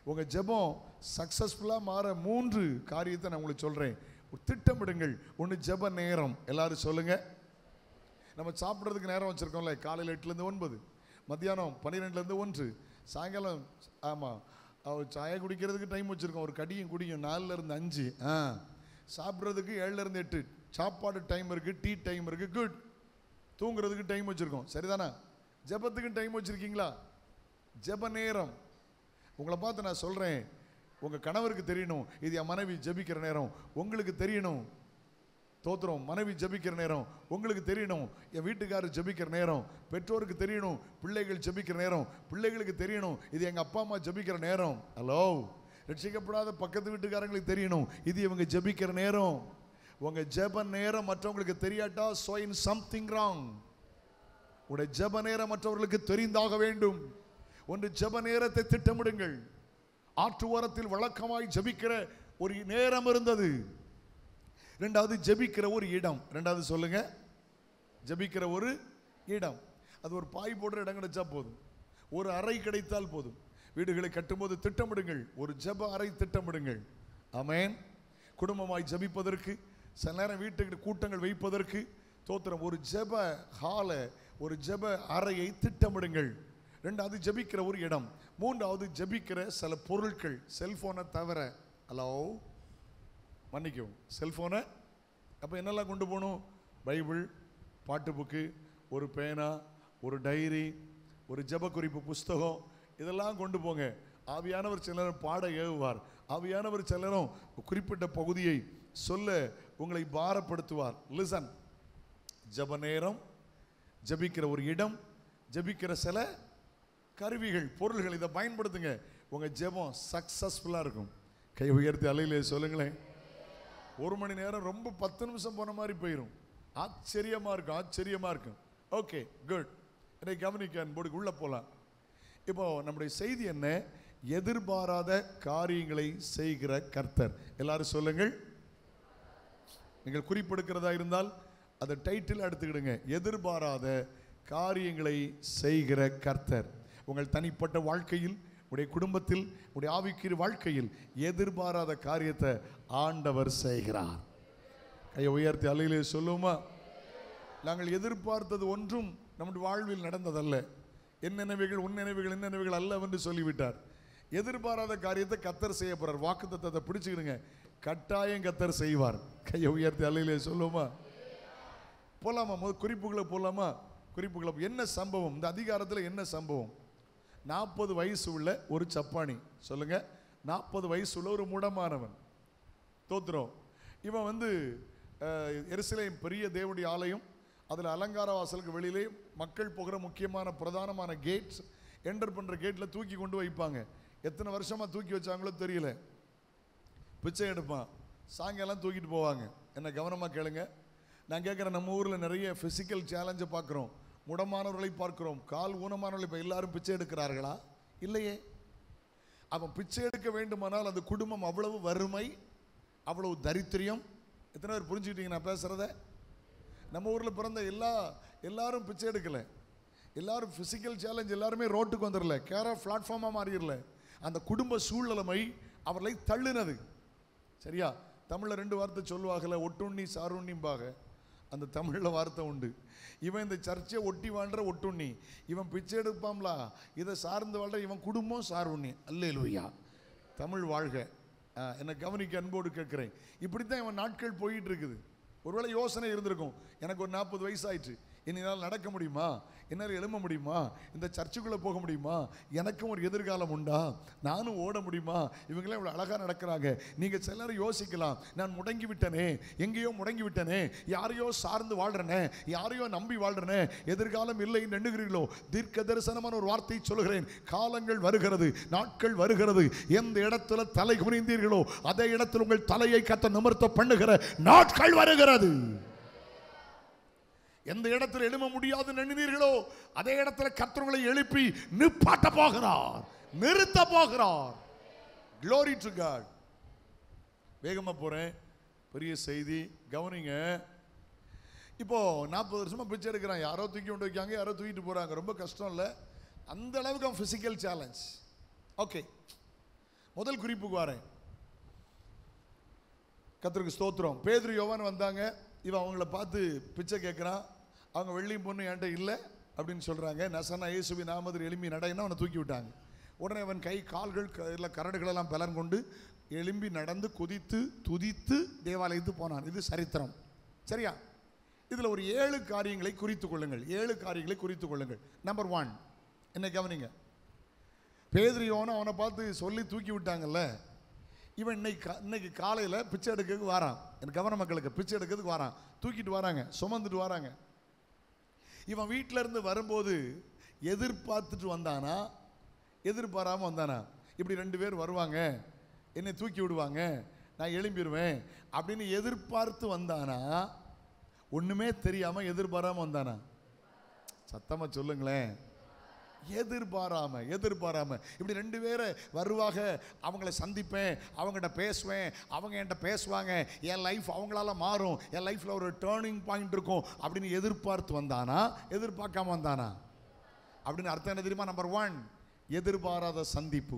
உங்கள் ஜெபம் சக்ஸஸ்ஃபுல்லாக மாற 3 காரியத்தை நான் உங்களுக்கு சொல்கிறேன். திட்டமிடுங்கள். ஒன்று ஜெப நேரம். எல்லாரும் சொல்லுங்கள். நம்ம சாப்பிட்றதுக்கு நேரம் வச்சுருக்கோம்ல, காலையில் 8லேருந்து 9, மத்தியானம் 12லேருந்து 1, சாயங்காலம் ஆமாம் சாயை குடிக்கிறதுக்கு டைம் வச்சுருக்கோம், ஒரு கடியும் குடியும் 4லேருந்து 5, சாப்பிட்றதுக்கு 7லேருந்து 8, சாப்பாடு டைம் இருக்குது, டீ டைம் இருக்குது, குட். தூங்குறதுக்கு டைம் வச்சுருக்கோம், சரிதானா? ஜெபத்துக்கு டைம் வச்சுருக்கீங்களா? ஜெப நேரம். உங்களை பார்த்து நான் சொல்கிறேன், உங்கள் கணவருக்கு தெரியணும் இது என் மனைவி ஜெபிக்கிற நேரம். உங்களுக்கு தெரியணும், தோத்திரம், மனைவி ஜெபிக்கிற நேரம். உங்களுக்கு தெரியணும் என் வீட்டுக்காரர் ஜெபிக்கிற நேரம். பெற்றோருக்கு தெரியணும் பிள்ளைகள் ஜெபிக்கிற நேரம். பிள்ளைகளுக்கு தெரியணும் இது எங்கள் அப்பா அம்மா ஜெபிக்கிற நேரம். ஹலோ, ரட்சிக்கப்படாத பக்கத்து வீட்டுக்காரங்களுக்கு தெரியணும் இது இவங்க ஜெபிக்கிற நேரம். உங்கள் ஜெப நேரம் மற்றவங்களுக்கு தெரியாட்டா so in something wrong. உடைய ஜெப நேரம் மற்றவர்களுக்கு தெரிந்தாக வேண்டும். ஒன்று ஜெப நேரத்தை திட்டமிடுங்கள். ஆற்று ஓரத்தில் வழக்கமாய் ஜெபிக்கிற ஒரு நேரம் இருந்தது. ரெண்டாவது ஜெபிக்கிற ஒரு இடம். ரெண்டாவது சொல்லுங்க, ஜெபிக்கிற ஒரு இடம். அது ஒரு பாய் போடுற இடம் கிடைச்சா போதும், ஒரு அறை கிடைத்தால் போதும். வீடுகளை கட்டும்போது திட்டமிடுங்கள், ஒரு ஜெப அறை திட்டமிடுங்கள். ஆமென். குடும்பமாய் ஜெபிப்பதற்கு, சில நேரம் வீட்டுக்கு கூட்டங்கள் வைப்பதற்கு, தோத்திரம், ஒரு ஜெப ஹாலை, ஒரு ஜெப அறையை திட்டமிடுங்கள். ரெண்டாவது ஜெபிக்கிற ஒரு இடம். மூன்றாவது ஜெபிக்கிற சில பொருட்கள், செல்போனை தவிர. ஹலோ, மன்னிக்கவும், செல்ஃபோனை அப்போ என்னெல்லாம் கொண்டு போகணும்? பைபிள், பாட்டு புக்கு, ஒரு பேனா, ஒரு டைரி, ஒரு ஜெப குறிப்பு புஸ்தகம், இதெல்லாம் கொண்டு போங்க. ஆவியானவர் சிலரும் பாட ஏவுவார். ஆவியானவர் சிலரும் குறிப்பிட்ட பகுதியை சொல்ல உங்களை பாரப்படுத்துவார். லிசன், ஜெப நேரம், ஜெபிக்கிற ஒரு இடம், ஜெபிக்கிற சில கருவிகள், பொருள்கள், இதை பயன்படுத்துங்க. உங்கள் ஜெபம் சக்ஸஸ்ஃபுல்லாக இருக்கும். கை உயர்த்தி அலையிலே சொல்லுங்களேன். 1 மணி நேரம் ரொம்ப 10 நிமிஷம் போன மாதிரி போயிடும். ஆச்சரியமாக இருக்கும், ஆச்சரியமாக இருக்கும். Okay, good. என்னை கவனிக்க அன்போடு உள்ளே போகலாம். இப்போ நம்முடைய செய்தி என்ன? எதிர்பாராத காரியங்களை செய்கிற கர்த்தர். எல்லாரும் சொல்லுங்கள். நீங்கள் குறிப்பெடுக்கிறதா இருந்தால் அதை டைட்டில் எடுத்துக்கிடுங்க. எதிர்பாராத காரியங்களை செய்கிற கர்த்தர். உங்கள் தனிப்பட்ட வாழ்க்கையில், உடைய குடும்பத்தில், உடைய ஆவிக்குரிய வாழ்க்கையில் எதிர்பாராத காரியத்தை ஆண்டவர் செய்கிறார். கையை உயர்த்தி அலையிலே சொல்லுமா? நாங்கள் எதிர்பார்த்தது ஒன்றும் நம்முடைய வாழ்வில் நடந்ததல்ல. என் நினைவுகள் உன் நினைவுகள் என் நினைவுகள் அல்ல என்று சொல்லிவிட்டார். எதிர்பாராத காரியத்தை கர்த்தர் செய்ய போறார். வாக்குத்தத்தத்தை பிடிச்சுக்கிடுங்க, கட்டாயம் கர்த்தர் செய்வார். கையை உயர்த்தி அலையிலே சொல்லுமா? போலாமா? குறிப்புகளை போலாமா? குறிப்புகளை. என்ன சம்பவம் இந்த அதிகாரத்தில்? என்ன சம்பவம்? 40 வயசு உள்ள ஒரு சப்பானி. சொல்லுங்க, 40 வயசு உள்ள ஒரு முடமானவன். தோத்திரம். இவன் எருசலேம் பெரிய தேவனுடைய ஆலயம், அதில் அலங்கார வாசலுக்கு வெளியிலே மக்கள் போகிற முக்கியமான பிரதானமான கேட்ஸ், என்டர் பண்ணுற கேட்டில் தூக்கி கொண்டு வைப்பாங்க. எத்தனை வருஷமாக தூக்கி வச்சாங்களோ தெரியல. பிச்சை எடுப்பான், சாயங்காலம் தூக்கிட்டு போவாங்க. என்ன கவனமாக கேளுங்க. நான் கேட்குறேன், நம்ம ஊரில் நிறைய ஃபிசிக்கல் சேலஞ்சை பார்க்குறோம், முடமானவர்களை பார்க்கிறோம், கால் ஊனமானவர்களை. இப்போ எல்லாரும் பிச்சை எடுக்கிறார்களா? இல்லையே. அவன் பிச்சை எடுக்க வேண்டுமானால் அந்த குடும்பம் அவ்வளவு வறுமை, அவ்வளவு தரித்திரியம். எத்தனை பேர் புரிஞ்சுக்கிட்டீங்க நான் பேசுகிறத? நம்ம ஊரில் பிறந்த எல்லாரும் பிச்சை எடுக்கலை. எல்லாரும் ஃபிசிக்கல் சேலஞ்ச், எல்லாருமே ரோட்டுக்கு வந்துடல, கேரா பிளாட்ஃபார்மாக மாறிடல. அந்த குடும்ப சூழ்நிலைமை அவர்களை தள்ளுனது. சரியா? தமிழில் 2 வார்த்தை சொல்லுவாங்கல்ல, ஒட்டுண்ணி சாருண்ணிம்பாக. அந்த தமிழில் வார்த்தை உண்டு. இவன் இந்த சர்ச்சை ஒட்டி வாழ்கிற ஒட்டுண்ணி, இவன் பிச்சை எடுப்பாம்லா, இதை சார்ந்து வாழ்கிற இவன் குடும்பம் சாருண்ணி. அல்லேலூயா, தமிழ் வாழ்க. என்னை கவனிக்க அன்போடு கேட்குறேன். இப்படித்தான் இவன் நாட்கள் போயிட்டு இருக்குது. ஒருவேளை யோசனை இருந்திருக்கும், எனக்கு ஒரு 40 வயசு ஆயிடுச்சு, என்னால் நடக்க முடியுமா, என்னால் எழும்ப முடியுமா, இந்த சர்ச்சுக்குள்ளே போக முடியுமா, எனக்கும் ஒரு எதிர்காலம் உண்டா, நானும் ஓட முடியுமா, இவங்களே இவ்வளோ அழகாக நடக்கிறாங்க. நீங்கள் சிலர் யோசிக்கலாம், நான் முடங்கி விட்டனே, எங்கேயோ முடங்கி விட்டனே, யாரையோ சார்ந்து வாழ்கிறனே, யாரையோ நம்பி வாழ்கிறனே, எதிர்காலம் இல்லை என்று எண்ணுகிறீர்களோ? தீர்க்க தரிசனமான ஒரு வார்த்தை சொல்கிறேன். காலங்கள் வருகிறது, நாட்கள் வருகிறது. எந்த இடத்துல தலை குனிந்தீர்களோ அதே இடத்தில் உங்கள் தலையை கத்த நிமிர்த்த பண்ணுகிற நாட்கள் வருகிறது. எந்த இடத்துல எழும்ப முடியாது எண்ணினீர்களோ அதே இடத்துல கர்த்தர்களை எழுப்பி நிப்பாட்ட போகிறார், நிறுத்த போகிறார். Glory to God. வேகமா போறேன், பெரிய செய்தி கவனிங்க. இப்போது 40 வருஷமாக பிச்சை எடுக்கிறான். யாரோ தூக்கி கொண்டு வைக்காங்க, யாரோ தூக்கிட்டு போகிறாங்க. ரொம்ப கஷ்டம் இல்லை? அந்த அளவுக்கு அவன் ஃபிசிக்கல் சேலஞ்ச். ஓகே, முதல் குறிப்புக்கு வரேன். கர்த்தருக்கு ஸ்தோத்திரம். பேதுரு யோவான் வந்தாங்க. இவன் அவங்கள பார்த்து பிச்சை கேட்குறான். அவங்க வெள்ளியும் பொண்ணு என்கிட்ட இல்லை அப்படின்னு சொல்கிறாங்க. நசனா இயேசுவின் நாமத்தில் எழும்பி நடைன்னா அவனை தூக்கி விட்டாங்க. உடனே அவன் கை கால்கள் இல்லை கரடுகளெல்லாம் பலன் கொண்டு எழும்பி நடந்து குதித்து துதித்து தேவாலயத்துக்கு போனான். இது சரித்திரம். சரியா? இதில் ஒரு 7 காரியங்களை குறித்து கொள்ளுங்கள். 7 காரியங்களை குறித்து கொள்ளுங்கள். நம்பர் 1, என்ன கவனிங்க. பேதுரு யோவான் அவனை பார்த்து சொல்லி தூக்கி விட்டாங்கல்ல, இவன் இன்னைக்கு காலையில் பிச்சை எடுக்கிறதுக்கு வரான். எனக்கு கவன மக்களுக்கு, பிச்சை எடுக்கிறதுக்கு வரான். தூக்கிட்டு வராங்க, சுமந்துட்டு வராங்க. இவன் வீட்டிலேருந்து வரும்போது எதிர்பார்த்துட்டு வந்தானா, எதிர்பாராமல் வந்தானா? இப்படி 2 பேர் வருவாங்க, என்னை தூக்கி விடுவாங்க, நான் எழும்பிடுவேன் அப்படின்னு எதிர்பார்த்து வந்தானா, ஒன்றுமே தெரியாமல் எதிர்பாராமல் வந்தானா? சத்தமாக சொல்லுங்களேன். எதிர்பாராம இப்படி 2 பேரை வருவாங்க, அவங்கள சந்திப்பேன், அவங்ககிட்ட பேசுவேன், அவங்க என்கிட்ட பேசுவாங்க, என் லைஃப் அவங்களால மாறும், என் லைஃப்பில் ஒரு டேர்னிங் பாயிண்ட் இருக்கும் அப்படின்னு எதிர்பார்த்து வந்தானா, எதிர்பார்க்காம வந்தானா? அப்படின்னு அர்த்தம் என்ன தெரியுமா? நம்பர் 1, எதிர்பாராத சந்திப்பு,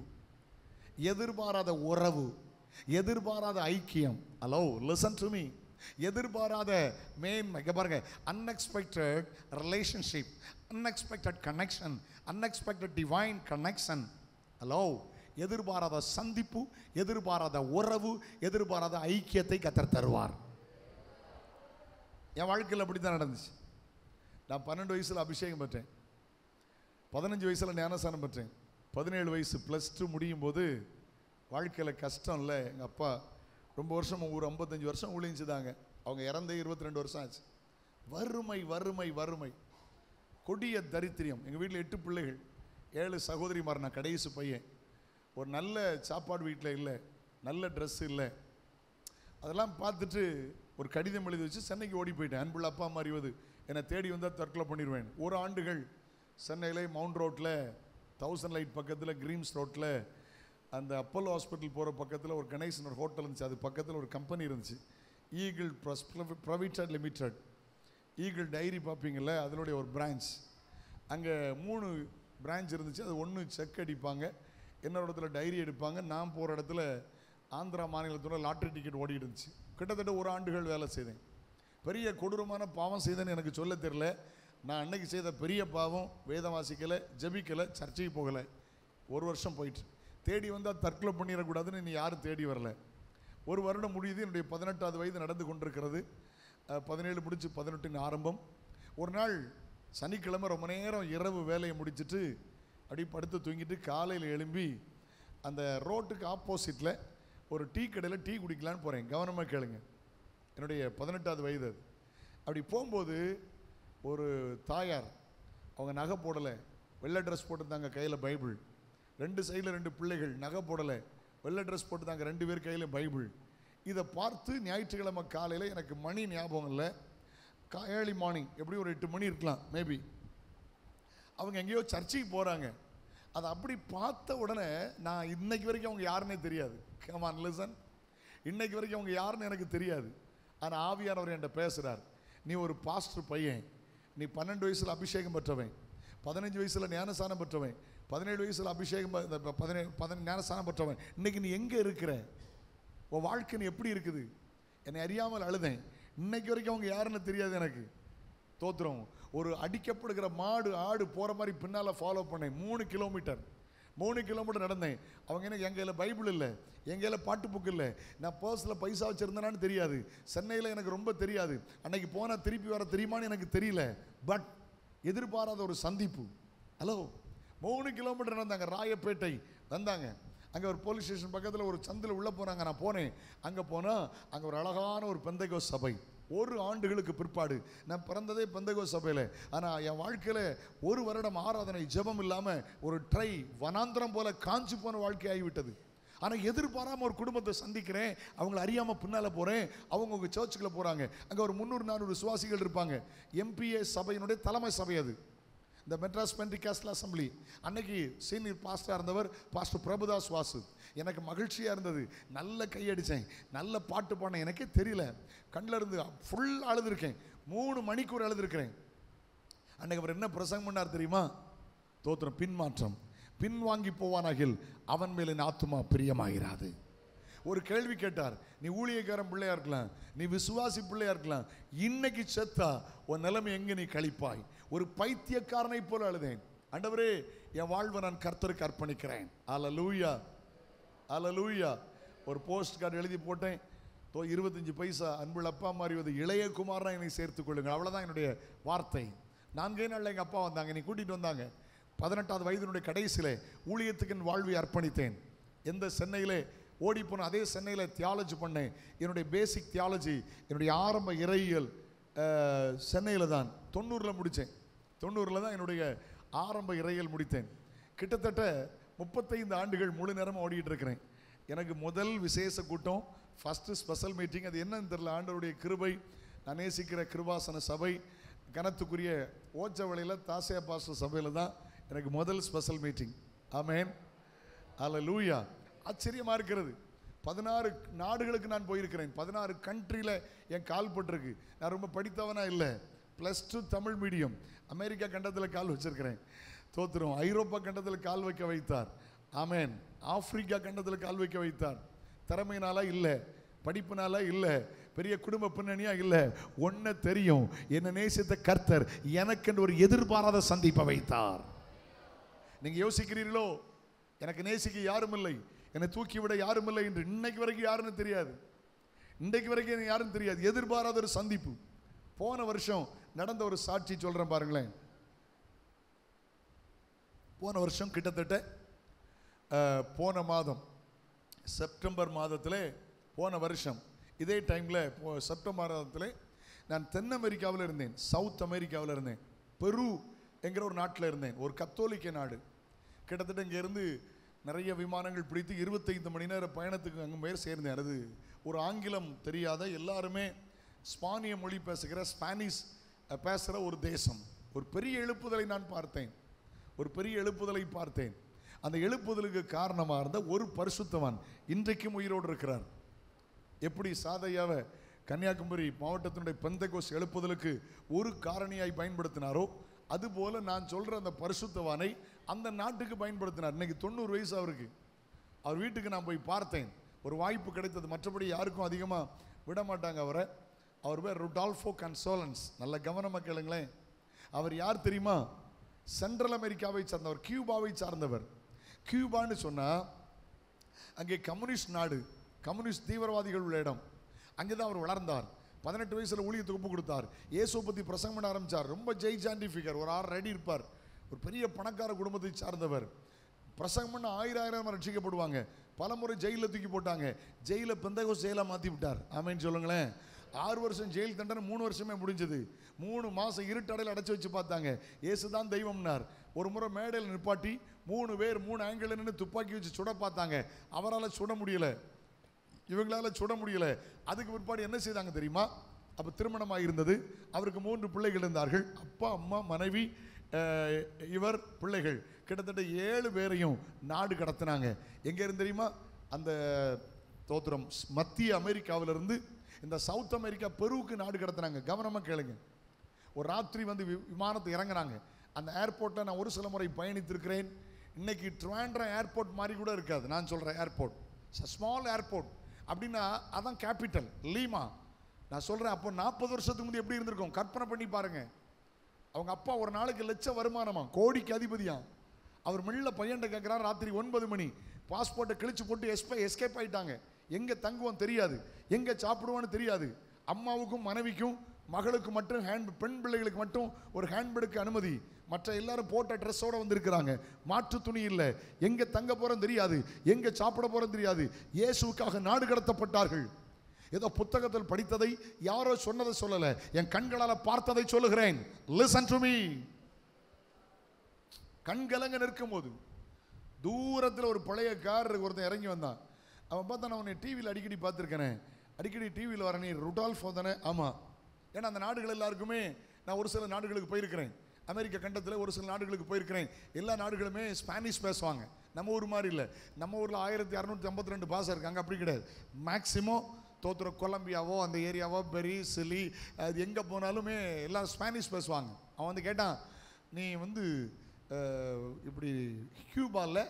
எதிர்பாராத உறவு, எதிர்பாராத ஐக்கியம். Hello, listen to me. எதிர்பாராத மேன்மை. பாருங்க, unexpected relationship, unexpected connection, unexpected divine connection. Hello, எதிர்பாராத சந்திப்பு, எதிர்பாராத உறவு, எதிர்பாராத ஐக்கியத்தை கர்த்தர் தருவார். என் வாழ்க்கையில் அப்படி தான் நடந்துச்சு. நான் 12 வயசில் அபிஷேகம் பெற்றேன், 15 வயசில் ஞானஸ்நானம் பெற்றேன், 17 வயசு +2 முடியும் போது வாழ்க்கையில் கஷ்டம் இல்லை. எங்கள் அப்பா ரொம்ப வருஷம், ஒரு 55 வருஷம் ஊழிஞ்சுதாங்க. அவங்க இறந்தே 22 வருஷம் ஆச்சு. வறுமை வறுமை வறுமை, கொடிய தரித்திரியம். எங்கள் வீட்டில் 8 பிள்ளைகள், 7 சகோதரிமார், நான் கடைசி பையன். ஒரு நல்ல சாப்பாடு வீட்டில் இல்லை, நல்ல ட்ரெஸ் இல்லை. அதெல்லாம் பார்த்துட்டு ஒரு கடிதம் எழுதி வச்சு சென்னைக்கு ஓடி போயிட்டேன். அன்புள்ள அப்பா அம்மா அறிவது, என்னை தேடி வந்தால் தற்கொலை பண்ணிடுவேன். ஒரு ஆண்டுகள் சென்னையில் மவுண்ட் ரோட்டில் 1000 லைட் பக்கத்தில் கிரீம்ஸ் ரோட்டில் அந்த அப்போலோ ஹாஸ்பிட்டல் போகிற பக்கத்தில் ஒரு கணேசன் ஒரு ஹோட்டல் இருந்துச்சு. அது பக்கத்தில் ஒரு கம்பெனி இருந்துச்சு, eagle private limited. Eagle diary பார்ப்பீங்கள்ல, அதனுடைய ஒரு பிரான்ச். அங்கே 3 பிரான்ச் இருந்துச்சு. அது ஒன்று செக் அடிப்பாங்க, இன்னொரு இடத்துல டைரி எடுப்பாங்க. நான் போகிற இடத்துல ஆந்திரா மாநிலத்தோட லாட்ரி டிக்கெட் ஓடிட்டு இருந்துச்சு. கிட்டத்தட்ட 1 ஆண்டுகள் வேலை செய்தேன். பெரிய கொடூரமான பாவம் செய்தேன்னு எனக்கு சொல்ல தெரியல. நான் அன்னைக்கு செய்த பெரிய பாவம், வேதம் வாசிக்கலை, ஜபிக்கலை, சர்ச்சைக்கு போகலை. 1 வருஷம் போயிட்டு தேடி வந்தால் தற்கொலை பண்ணிடக்கூடாதுன்னு நீ யாரும் தேடி வரல. 1 வருடம் முடியுது. என்னுடைய 18வது வயது நடந்து கொண்டிருக்கிறது. 17 முடிச்சு 18 ஆரம்பம். ஒரு நாள் சனிக்கிழமை ரொம்ப நேரம் இரவு வேலையை முடிச்சுட்டு அப்படியே படுத்து தூங்கிட்டு காலையில் எழும்பி அந்த ரோட்டுக்கு ஆப்போசிட்டில் ஒரு டீ கடையில் டீ குடிக்கலான்னு போகிறேன். கவனமாக கேளுங்க, என்னுடைய 18வது வயது. அது அப்படி போகும்போது ஒரு தாயார், அவங்க நகை போடலை, வெள்ளை ட்ரெஸ் போட்டுருந்தாங்க, கையில் பைபிள். 2 சைடில் 2 பிள்ளைகள், நகை போடலை, வெள்ளை ட்ரெஸ் போட்டுதாங்க, 2 பேர் கையில் பைபிள். இதை பார்த்து ஞாயிற்றுக்கிழமை காலையில், எனக்கு மணி ஞாபகம் இல்லை, ஏர்லி மார்னிங், எப்படி ஒரு 8 மணி இருக்கலாம் மேபி, அவங்க எங்கேயோ சர்ச்சைக்கு போகிறாங்க. அதை அப்படி பார்த்த உடனே நான் இன்னைக்கு வரைக்கும் அவங்க யாருன்னே தெரியாது. கம் ஆன் லிசன், இன்னைக்கு வரைக்கும் அவங்க யாருன்னு எனக்கு தெரியாது. ஆனால் ஆவியானவர் என்கிட்ட பேசுகிறார், நீ ஒரு பாஸ்டர் பையன், நீ 12 வயசில் அபிஷேகம் பெற்றவன், 15 வயசில் ஞானஸ்நானம் பெற்றவன், 17 வயசில் அபிஷேகம் 15 ஞானஸ்நானம் பெற்றவன். இன்னைக்கு நீ எங்கே இருக்கிற? உன் வாழ்க்கை நீ எப்படி இருக்குது? என்னை அறியாமல் அழுதேன். இன்னைக்கு வரைக்கும் அவங்க யாருன்னு தெரியாது எனக்கு. தோத்திரம். ஒரு அடிக்கப்படுகிற மாடு ஆடு போகிற மாதிரி பின்னால் ஃபாலோ பண்ணேன். 3 கிலோமீட்டர் நடந்தேன். அவங்க எனக்கு என் கையில் பைபிள் இல்லை, என் கையில் பாட்டு புக்கு இல்லை, நான் பர்ஸில் பைசா வச்சுருந்தேனான்னு தெரியாது. சென்னையில் எனக்கு ரொம்ப தெரியாது. அன்னைக்கு போனால் திருப்பி வர தெரியுமான்னு எனக்கு தெரியல. பட் எதிர்பாராத ஒரு சந்திப்பு. Hello, 3 kilometre நடந்தாங்க. ராயப்பேட்டை வந்தாங்க. அங்கே ஒரு போலீஸ் ஸ்டேஷன் பக்கத்தில் ஒரு சந்தில் உள்ளே போனாங்க. நான் போனேன். அங்கே போனால் அங்கே ஒரு அழகான ஒரு பெந்தகோஸ்து சபை. 1 ஆண்டுகளுக்கு பிற்பாடு, நான் பிறந்ததே பெந்தகோஸ்து சபையில். ஆனால் என் வாழ்க்கையில் 1 வருடம் ஆராதனை ஜெபம் இல்லாமல் ஒரு ட்ரை வனாந்திரம் போல காஞ்சி போன வாழ்க்கை ஆகிவிட்டது. ஆனால் எதிர்பாராமல் ஒரு குடும்பத்தை சந்திக்கிறேன், அவங்கள அறியாமல் பின்னால் போகிறேன். அவங்க உங்கள் சர்ச்சுக்குள்ளே போகிறாங்க. அங்கே ஒரு 300-400 விசுவாசிகள் இருப்பாங்க. MPA சபையினுடைய தலைமை சபை அது, இந்த மெட்ராஸ் பெண்டிகாஸ்டல் அசம்பிளி. அன்னைக்கு சீனியர் பாஸ்டராக இருந்தவர் பாஸ்டர் பிரபுதாஸ் வாசு. எனக்கு மகிழ்ச்சியாக இருந்தது. நல்ல கையடித்தேன், நல்ல பாட்டு பாடினேன். எனக்கே தெரியல, கண்ணில் இருந்து ஃபுல்லாக அழுதுருக்கேன். 3 மணிக்கூர் எழுதிருக்கிறேன். அன்னைக்கு அவர் என்ன பிரசங்கம் பண்ணார் தெரியுமா? தோத்திரம், பின்மாற்றம். பின்வாங்கி போவானாகில் அவன் மேல் என் ஆத்துமா பிரியமாகிறாது. ஒரு கேள்வி கேட்டார். நீ ஊழியக்காரன் பிள்ளையா இருக்கலாம், நீ விசுவாசி பிள்ளையா இருக்கலாம், இன்னைக்கு செத்தா உன் நிலைமை எங்க நீ கழிப்பாய்? ஒரு பைத்தியக்காரனை போல அழுதேன். ஆண்டவரே, என் வாழ்வை நான் கர்த்தருக்கு அர்ப்பணிக்கிறேன். அல்லேலூயா, அல்லேலூயா. ஒரு போஸ்ட் கார்டு எழுதி போட்டேன். 25 பைசா, அன்புள்ள அப்பா மாறிவது இளைய குமாரனா என்னை சேர்த்துக் கொள்ளுங்கள். அவ்வளவுதான் என்னுடைய வார்த்தை. 4 நாளில் எங்கள் அப்பா வந்தாங்க, நீ கூட்டிகிட்டு வந்தாங்க. 18வது வயதினுடைய கடைசியிலே ஊழியத்துக்கு என் வாழ்வை அர்ப்பணித்தேன். எந்த சென்னையிலே ஓடிப்போன அதே சென்னையில் தியாலஜி பண்ணேன். என்னுடைய பேசிக் தியாலஜி, என்னுடைய ஆரம்ப இறையியல் சென்னையில் தான் 90ல் முடித்தேன். 90ல் தான் என்னுடைய ஆரம்ப இறையியல் முடித்தேன். கிட்டத்தட்ட 35 ஆண்டுகள் முழு நேரம் ஓடிட்டு இருக்கிறேன். எனக்கு முதல் விசேஷ கூட்டம், ஃபஸ்ட்டு ஸ்பெஷல் மீட்டிங், அது என்னன்னு தெரியல. ஆண்டவருடைய கிருபை, நான் நேசிக்கிற கிருபாசன சபை, கனத்துக்குரிய ஓச்சவளையில் தாசியா பாஸ்டர் சபையில் தான் எனக்கு முதல் ஸ்பெஷல் மீட்டிங். ஆமென், அல்லேலூயா. ஆச்சரியமாக இருக்கிறது. 16 நாடுகளுக்கு நான் போயிருக்கிறேன். 16 கண்ட்ரியில் என் கால் பட்டிருக்கு. நான் ரொம்ப படித்தவனா இல்லை, +2 தமிழ் மீடியம். அமெரிக்கா கண்டத்தில் கால் வச்சிருக்கிறேன். தோத்துரும். ஐரோப்பா கண்டத்தில் கால் வைக்க வைத்தார். ஆமென். ஆப்பிரிக்கா கண்டத்தில் கால் வைக்க வைத்தார். திறமையினால இல்லை, படிப்புனால இல்லை, பெரிய குடும்ப பின்னணியா இல்லை. ஒன்ன தெரியும், என்ன நேசித்த கர்த்தர் எனக்கு ஒரு எதிர்பாராத சந்திப்பை வைத்தார். நீங்க யோசிக்கிறீர்களோ, எனக்கு நேசிக்க யாரும் இல்லை, என்னை தூக்கி விட யாரும் இல்லை என்று. இன்னைக்கு வரைக்கும் யாருன்னு தெரியாது, இன்றைக்கு வரைக்கும் எனக்கு யாரும் தெரியாது. எதிர்பாராத ஒரு சந்திப்பு. போன வருஷம் நடந்த ஒரு சாட்சி சொல்றேன் பாருங்களேன். போன வருஷம் கிட்டத்தட்ட போன மாதம் செப்டம்பர் மாதத்தில், போன வருஷம் இதே டைமில் செப்டம்பர் மாதத்தில் நான் தென் அமெரிக்காவில் இருந்தேன், சவுத் அமெரிக்காவில் இருந்தேன். பெரு என்கிற ஒரு நாட்டில் இருந்தேன், ஒரு கத்தோலிக்க நாடு. கிட்டத்தட்ட இங்கேருந்து நிறைய விமானங்கள் பிடித்து 25 மணி நேர பயணத்துக்கு அங்கே மேல் சேர்ந்தேன். அது ஒரு ஆங்கிலம் தெரியாத, எல்லாருமே ஸ்பானிய மொழி பேசுகிற, ஸ்பானிஷ் பேசுகிற ஒரு தேசம். ஒரு பெரிய எழுப்புதலை நான் பார்த்தேன், ஒரு பெரிய எழுப்புதலை பார்த்தேன். அந்த எழுப்புதலுக்கு காரணமாக இருந்த ஒரு பரிசுத்தவான் இன்றைக்கும் உயிரோடு இருக்கிறார். எப்படி சாதையாவை கன்னியாகுமரி மாவட்டத்தினுடைய பெந்தகோஸ்து எழுப்புதலுக்கு ஒரு காரணியாய் பயன்படுத்தினாரோ, அதுபோல நான் சொல்கிற அந்த பரிசுத்தவானை அந்த நாட்டுக்கு பயன்படுத்தினார். இன்னைக்கு 90 வயசு அவருக்கு. அவர் வீட்டுக்கு நான் போய் பார்த்தேன், ஒரு வாய்ப்பு கிடைத்தது. மற்றபடி யாருக்கும் அதிகமாக விட மாட்டாங்க அவரை. அவர் பேர் ருடால்ஃபோ கன்சோலன்ஸ். நல்ல கவனமாக கேளுங்களேன். அவர் யார் தெரியுமா? சென்ட்ரல் அமெரிக்காவை சார்ந்தவர், கியூபாவை சார்ந்தவர். கியூபான்னு சொன்னால் அங்கே கம்யூனிஸ்ட் நாடு, கம்யூனிஸ்ட் தீவிரவாதிகள் உள்ள இடம். அங்கே தான் அவர் வளர்ந்தார். 18 வயசில் ஊழியத்துக்கு ஒப்பு கொடுத்தார். இயேசுவை பற்றி பிரசங்கம் பண்ண ஆரம்பித்தார். ரொம்ப ஜெய்சாண்டி ஃபிகர், ஒரு 6 அடி இருப்பார். ஒரு பெரிய பணக்கார குடும்பத்தை சார்ந்தவர். பிரசங்கம் பண்ண 1000 ரட்சிக்கப்படுவாங்க. பல முறை ஜெயிலில் தூக்கி போட்டாங்க. ஜெயிலை பெந்தகோஸ்து ஜெயிலாக மாற்றி விட்டார். ஆமேன்னு சொல்லுங்களேன். 6 வருஷம் ஜெயில் தண்டனை, 3 வருஷமே முடிஞ்சது. 3 மாதம் இருட்டடையில் அடைச்சி வச்சு பார்த்தாங்க. இயேசு தான் தெய்வம்னார். ஒரு முறை மேடையில் நிப்பாட்டி 3 பேர் 3 ஆங்கிள் நின்று துப்பாக்கி வச்சு சுட பார்த்தாங்க. அவரால் சுட முடியலை, இவங்களால சுட முடியலை. அதுக்கு பிற்பாடு என்ன செய்தாங்க தெரியுமா? அப்போ திருமணமாக இருந்தது. அவருக்கு 3 பிள்ளைகள் இருந்தார்கள். அப்பா, அம்மா, மனைவி, இவர், பிள்ளைகள். கிட்டத்தட்ட 7 பேரையும் நாடு கடத்தினாங்க. எங்கே இருந்து தெரியுமா? அந்த தோத்திரம் மத்திய அமெரிக்காவிலிருந்து இந்த சவுத் அமெரிக்கா பெருவுக்கு நாடு கடத்தினாங்க. கவனமாக கேளுங்க. ஒரு ராத்திரி வந்து விமானத்தை இறங்குறாங்க. அந்த ஏர்போர்ட்டில் நான் ஒரு சில முறை பயணித்திருக்கிறேன். இன்னைக்கு ட்ரிவாண்ட்ரம் ஏர்போர்ட் மாதிரி கூட இருக்காது. நான் சொல்கிறேன் ஏர்போர்ட், ஸ்மால் ஏர்போர்ட் அப்படின்னா அதான் கேபிட்டல், லீமா. நான் சொல்கிறேன், அப்போ 40 வருஷத்துக்கு முந்தைய எப்படி இருந்திருக்கும் கற்பனை பண்ணி பாருங்க. அவங்க அப்பா ஒரு நாளைக்கு லட்சம் வருமானமா, கோடிக்கு அதிபதியா. அவர் மெல்ல பையன்ட்ட கேட்குறாரு, ராத்திரி 9 மணி. பாஸ்போர்ட்டை கிழிச்சு போட்டு எஸ்கேப் ஆயிட்டாங்க. எங்கே தங்குவோம் தெரியாது, எங்கே சாப்பிடுவோன்னு தெரியாது. அம்மாவுக்கும் மனைவிக்கும் மகளுக்கு மட்டும் பெண் பிள்ளைகளுக்கு மட்டும் ஒரு ஹேண்ட்பேக்கு அனுமதி. மற்ற எல்லாரும் போட்ட ட்ரெஸ்ஸோடு வந்திருக்கிறாங்க. மாற்று துணி இல்லை. எங்கே தங்க போகிறோம் தெரியாது, எங்கே சாப்பிட போகிறோம் தெரியாது. இயேசுவுக்காக நாடு கடத்தப்பட்டார்கள். ஏதோ புத்தகத்தில் படித்ததை, யாரோ சொன்னதை சொல்லலை, என் கண்களால் பார்த்ததை சொல்லுகிறேன். Listen to me. கண்கலங்க நிற்கும் போது தூரத்தில் ஒரு பழைய கார் ஒருத்தன் இறங்கி வந்தான். அவன் பார்த்தா, நான் உன்னை டிவியில் அடிக்கடி பார்த்துருக்கேனே, அடிக்கடி டிவியில் வர, நீ ருடால்ஃபோ தானே? ஆமாம். ஏன்னா அந்த நாடுகள் எல்லாருக்குமே, நான் ஒரு சில நாடுகளுக்கு போயிருக்கிறேன். அமெரிக்க கண்டத்தில் ஒரு சில நாடுகளுக்கு போயிருக்கிறேன். எல்லா நாடுகளுமே ஸ்பானிஷ் பேசுவாங்க. நம்ம ஊர் மாதிரி இல்லை. நம்ம ஊரில் 1652 பாஷை இருக்காங்க, அப்படி கிடையாது. மேக்சிமம் தோத்துற கொலம்பியாவோ அந்த ஏரியாவோ பெரி சிலி அது எங்கே போனாலுமே எல்லாம் ஸ்பானிஷ் பேசுவாங்க. அவன் வந்து கேட்டான், நீ வந்து இப்படி கியூபாவில்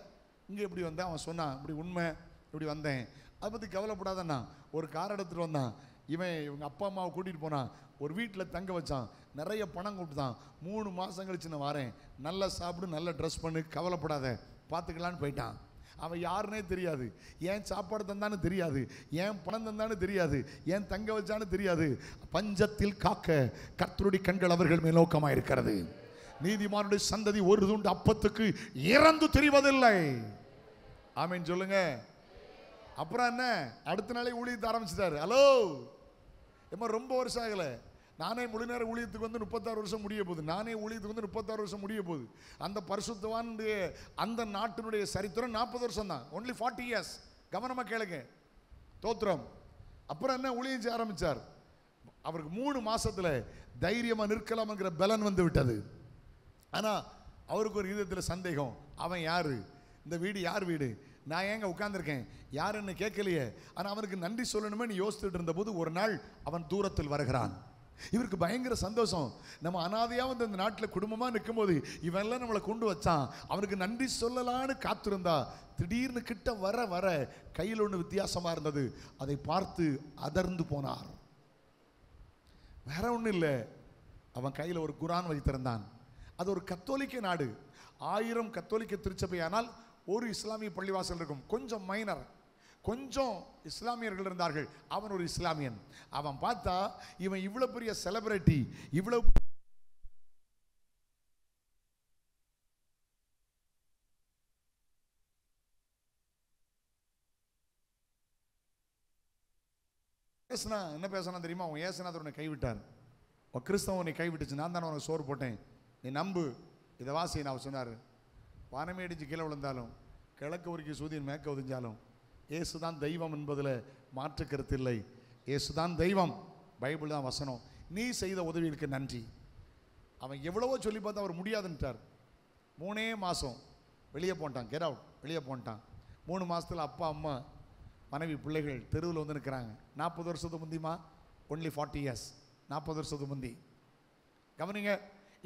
இங்கே எப்படி வந்தேன்? அவன் சொன்னான், இப்படி உண்மை இப்படி வந்தேன். அதை பற்றி கவலைப்படாதண்ணா. ஒரு கார் எடுத்துகிட்டு வந்தான். இவங்க அப்பா அம்மாவை கூட்டிகிட்டு போனான். ஒரு வீட்டில் தங்க வச்சான். நிறைய பணம் கொடுத்தான். 3 மாதம் கழிச்சு நான் வரேன், நல்லா சாப்பிடு, நல்லா ட்ரெஸ் பண்ணு, கவலைப்படாத, பார்த்துக்கலான்னு போயிட்டான். அவன் யாருன்னே தெரியாது, ஏன் சாப்பாடு தந்தான்னு தெரியாது, ஏன் பணம் தந்தான்னு தெரியாது, ஏன் தங்க வச்சான்னு தெரியாது. பஞ்சத்தில் காக்க கர்த்தருடைய கண்கள் அவர்கள் மேல் நோக்கமாக இருக்கிறது. நீதிமானுடைய சந்ததி ஒரு துண்டு அப்பத்துக்கு இறந்து தெரிவதில்லை. ஆமீன் சொல்லுங்க. அப்புறம் என்ன, அடுத்த நாளே ஊழியத்தை ஆரம்பிச்சிட்டாரு. ஹலோ ஏமா, ரொம்ப வருஷம் ஆகலை. நானே முழு நேர ஊழியத்துக்கு வந்து 36 வருஷம் முடிய போகுது. நானே ஊழியத்துக்கு வந்து 36 வருஷம் முடிய போகுது. அந்த பரிசுத்தவானுடைய அந்த நாட்டினுடைய சரித்திரம் 40 வருஷம் தான். Only 40 years. கவனமாக கேளுங்க. தோத்திரம். அப்புறம் என்ன, ஊழியம் செய்ய ஆரம்பித்தார். அவருக்கு 3 மாசத்துல தைரியமாக நிற்கலாம்ங்கிற பலன் வந்து விட்டது. ஆனால் அவருக்கு ஒரு இதயத்தில் சந்தேகம், அவன் யாரு, இந்த வீடு யார் வீடு, நான் ஏங்க உட்கார்ந்துருக்கேன், யாருன்னு கேட்கலையே. ஆனால் அவனுக்கு நன்றி சொல்லணுமே நீ யோசிச்சுட்டு இருந்த போது ஒரு நாள் அவன் தூரத்தில் வருகிறான். இவருக்கு பயங்கர சந்தோஷம். நம்ம அனாதையாக வந்து இந்த நாட்டில் குடும்பமாக நிற்கும் போது இவெல்லாம் நம்மளை கொண்டு வச்சான், அவனுக்கு நன்றி சொல்லலான்னு காத்திருந்தா திடீர்னு கிட்ட வர வர கையில் ஒன்று வித்தியாசமாக இருந்தது. அதை பார்த்து அதிர்ந்து போனார். வேற ஒன்றும் இல்லை, அவன் கையில் ஒரு குரான் வைத்திருந்தான். அது ஒரு கத்தோலிக்க நாடு. 1000 கத்தோலிக்க திருச்சபை, ஆனால் ஒரு இஸ்லாமிய பள்ளிவாசல் இருக்கும். கொஞ்சம் மைனர், கொஞ்சம் இஸ்லாமியர்கள் இருந்தார்கள். அவன் ஒரு இஸ்லாமியன். அவன் பார்த்தா இவன் இவ்வளவு பெரிய செலிபிரிட்டி, இவ்வளவு பேசினா என்ன பேசினா தெரியுமா? அவன் ஏசுநாதர் உன்னை கைவிட்டார், கிறிஸ்தவன் உன்னை கைவிட்டுச்சு, நான் தானே உனக்கு சோறு போட்டேன், நீ நம்பு, இதை வாசி. நான் சொன்னார், வானமே அடித்து கீழே விழுந்தாலும் கிழக்கு உருக்கி சூரியன் மேற்க ஒதிஞ்சாலும் இயேசுதான் தெய்வம் என்பதில் மாற்று கருத்து இல்லை. இயேசுதான் தெய்வம், பைபிள் தான் வசனம். நீ செய்த உதவிகளுக்கு நன்றி. அவன் எவ்வளவோ சொல்லி பார்த்தா அவர் முடியாதுன்ட்டார். 3 மாதம் வெளியே போன்ட்டான், கெட் அவுட், வெளியே போன்ட்டான். 3 மாதத்தில் அப்பா அம்மா மனைவி பிள்ளைகள் தெருவில் வந்து நிற்கிறாங்க. 40 வருஷத்துக்கு முந்திமா, ஒன்லி 40 இயர்ஸ், 40 வருஷத்துக்கு முந்தி. கவனிங்க.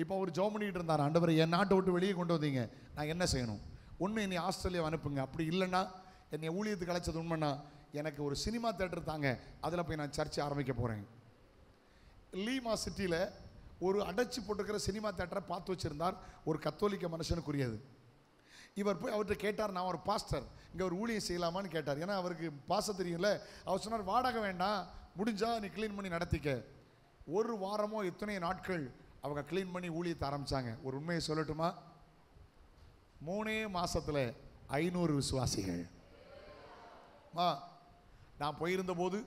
இப்போ அவர் ஜெபம் பண்ணிட்டு இருந்தார், ஆண்டவரை என் நாட்டை விட்டு வெளியே கொண்டு வந்தீங்க, நான் என்ன செய்யணும்? ஒன்று என்னை ஆஸ்திரேலியா அனுப்புங்க, அப்படி இல்லைன்னா என்னை ஊழியத்துக்கு அழைச்சது உண்மைன்னா எனக்கு ஒரு சினிமா தேட்டர் தாங்க, அதில் போய் நான் சர்ச்சை ஆரம்பிக்க போகிறேன். லீமா சிட்டியில் ஒரு அடைச்சி போட்டிருக்கிற சினிமா தேட்டரை பார்த்து வச்சுருந்தார். ஒரு கத்தோலிக்க மனுஷனுக்குரியது. இவர் போய் அவர்கிட்ட கேட்டார், நான் ஒரு பாஸ்டர், இங்கே ஒரு ஊழியம் செய்யலாமான்னு கேட்டார். ஏன்னா அவருக்கு பாச தெரியல. அவர் சொன்னார், வாடகை வேண்டாம், முடிஞ்சா நீ க்ளீன் பண்ணி நடத்திக்க. 1 வாரமோ எத்தனை நாட்கள் அவங்க க்ளீன் பண்ணி ஊழியத்தை ஆரம்பித்தாங்க. ஒரு உண்மையை சொல்லட்டுமா? 3 மாதத்தில் 500 விசுவாசிகள். நான் போயிருந்த போது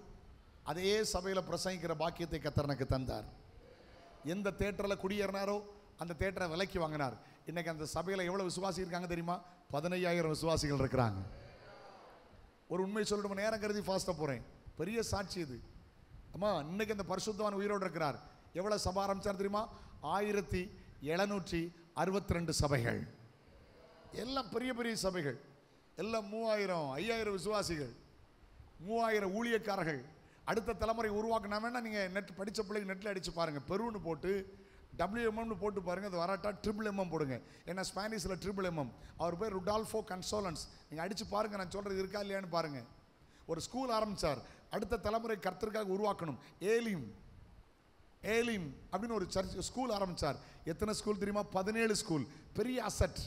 அதே சபையில் பிரசங்கிக்கிற பாக்கியத்தை கர்த்தர் எனக்கு தந்தார். எந்த தேட்டரில் குடியேறினாரோ அந்த தேட்டரை விலைக்கு வாங்கினார். இன்னைக்கு அந்த சபையில் எவ்வளோ விசுவாசி இருக்காங்க தெரியுமா? 15000 விசுவாசிகள் இருக்கிறாங்க. ஒரு உண்மை சொல்லணும், நேரம் கருதி ஃபாஸ்ட்டாக போகிறேன், பெரிய சாட்சி இது. அம்மா, இன்னைக்கு அந்த பரிசுத்தவான் உயிரோடு இருக்கிறார். எவ்வளோ சபை ஆரம்பித்தார் தெரியுமா? 1762 சபைகள், எல்லாம் பெரிய பெரிய சபைகள், எல்லாம் 3000 5000 விசுவாசிகள், 3000 ஊழியக்காரர்கள். அடுத்த தலைமுறை உருவாக்கினா வேணா நீங்கள் நெட் படித்த பிள்ளைங்க நெட்டில் அடித்து பாருங்கள். பெருன்னு போட்டு WMMனு போட்டு பாருங்கள். அது வராட்டா MM போடுங்க. ஏன்னா ஸ்பானிஷில் MM. அவர் பேர் ருடால்ஃபோ கன்சோலன்ஸ். நீங்கள் அடித்து பாருங்கள், நான் சொல்கிறது இருக்கா இல்லையான்னு பாருங்கள். ஒரு ஸ்கூல் ஆரம்பித்தார். அடுத்த தலைமுறை கர்த்தருக்காக உருவாக்கணும். ஏலிம் அப்படின்னு ஒரு சர்ச் ஸ்கூல் ஆரம்பித்தார். எத்தனை ஸ்கூல் தெரியுமா? 17 ஸ்கூல். பெரிய அசட்.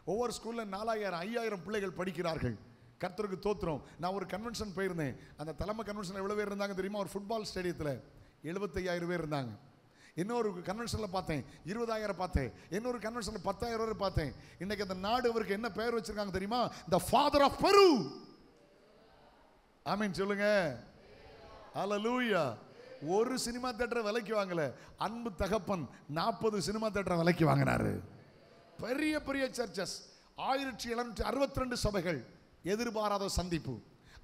ஒவ்வொரு ஸ்கூலில் 4000 5000 பிள்ளைகள் படிக்கிறார்கள். கர்த்தருக்கு தோத்திரம். நான் ஒரு கன்வென்ஷன் போயிருந்தேன். அந்த தலைமை கன்வென்ஷனில் எவ்வளோ பேர் இருந்தாங்க தெரியுமா? ஒரு ஃபுட்பால் ஸ்டேடியத்தில் 75000 பேர் இருந்தாங்க. இன்னொரு கன்வென்ஷனில் பார்த்தேன் 20000 பார்த்தேன். இன்னொரு கன்வென்ஷனில் 10000 பேர் பார்த்தேன். இன்னைக்கு அந்த நாடு அவருக்கு என்ன பெயர் வச்சிருக்காங்க தெரியுமா? த ஃபாதர் ஆஃப் பெரு. ஆமீன் சொல்லுங்க. ஹல்லேலூயா. ஒரு சினிமா தேட்டரை விலைக்கு வாங்கல, அன்பு தகப்பன் 40 சினிமா தேட்டரை விலைக்கு வாங்கினாரு. பெரிய பெரிய சர்ச்சஸ், 1762 சபைகள். எதிர்பாராத சந்திப்பு.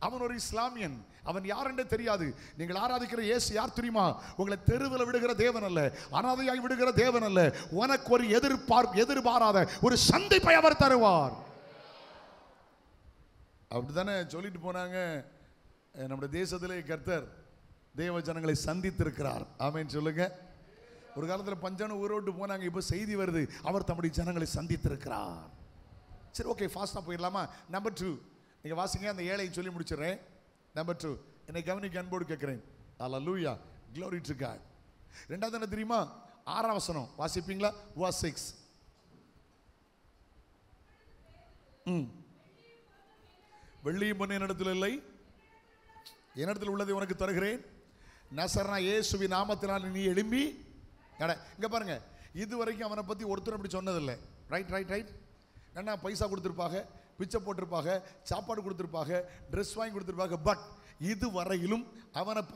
அவன் ஒரு இஸ்லாமியன். அவன் யாரென்றே தெரியாது. நீங்கள் ஆராதிக்கிற இயேசு யார் தெரியுமா? உங்களை தெருவில் விடுகிற தேவன் அல்ல, அனாதையாய் விடுகிற தேவன் அல்ல. உனக்கு ஒரு எதிர்பாராத ஒரு சந்திப்பை அவர் தருவார். அப்படித்தானே சொல்லிட்டு போனாங்க. நம்முடைய தேசத்திலே கர்த்தர் தேவ ஜனங்களை சந்தித்திருக்கிறார். ஆமென் சொல்லுங்க. ஒரு காலத்தில் பஞ்சான ஊரோட்டு போனாங்க, இப்போ செய்தி வருது அவர் தம்முடைய ஜனங்களை சந்தித்திருக்கிறார். சரி, ஓகே, ஃபாஸ்ட்டாக போயிடலாமா? நம்பர் 2 நீங்கள் வாசிங்க, அந்த ஏழையை சொல்லி முடிச்சிடுறேன். நம்பர் 2 என்னை கவனிக்க அன்போடு கேட்குறேன். அல்லேலூயா, glory to God. ரெண்டாவது என்ன தெரியுமா? 6ஆம் வசனம் வாசிப்பீங்களா? verse 6. வெள்ளியும் பொன்னும் என்னிடத்தில் இல்லை, என்னிடத்தில் உள்ளதை உனக்கு தருகிறேன். நசரனா இயேசுவின் நாமத்தினால் நீ எழும்பி நட. இங்க பாருங்க, இதுவரைக்கும் அவனை பத்தி ஒருத்தர் அப்படி சொன்னதில்லை. Right right right. ஏன்னா பைசா கொடுத்துருப்பாங்க, பிச்சை போட்டிருப்பாங்க, சாப்பாடு கொடுத்துருப்பாங்க, ட்ரெஸ் வாங்கி கொடுத்துருப்பாங்க. பட் இதுவரையிலும்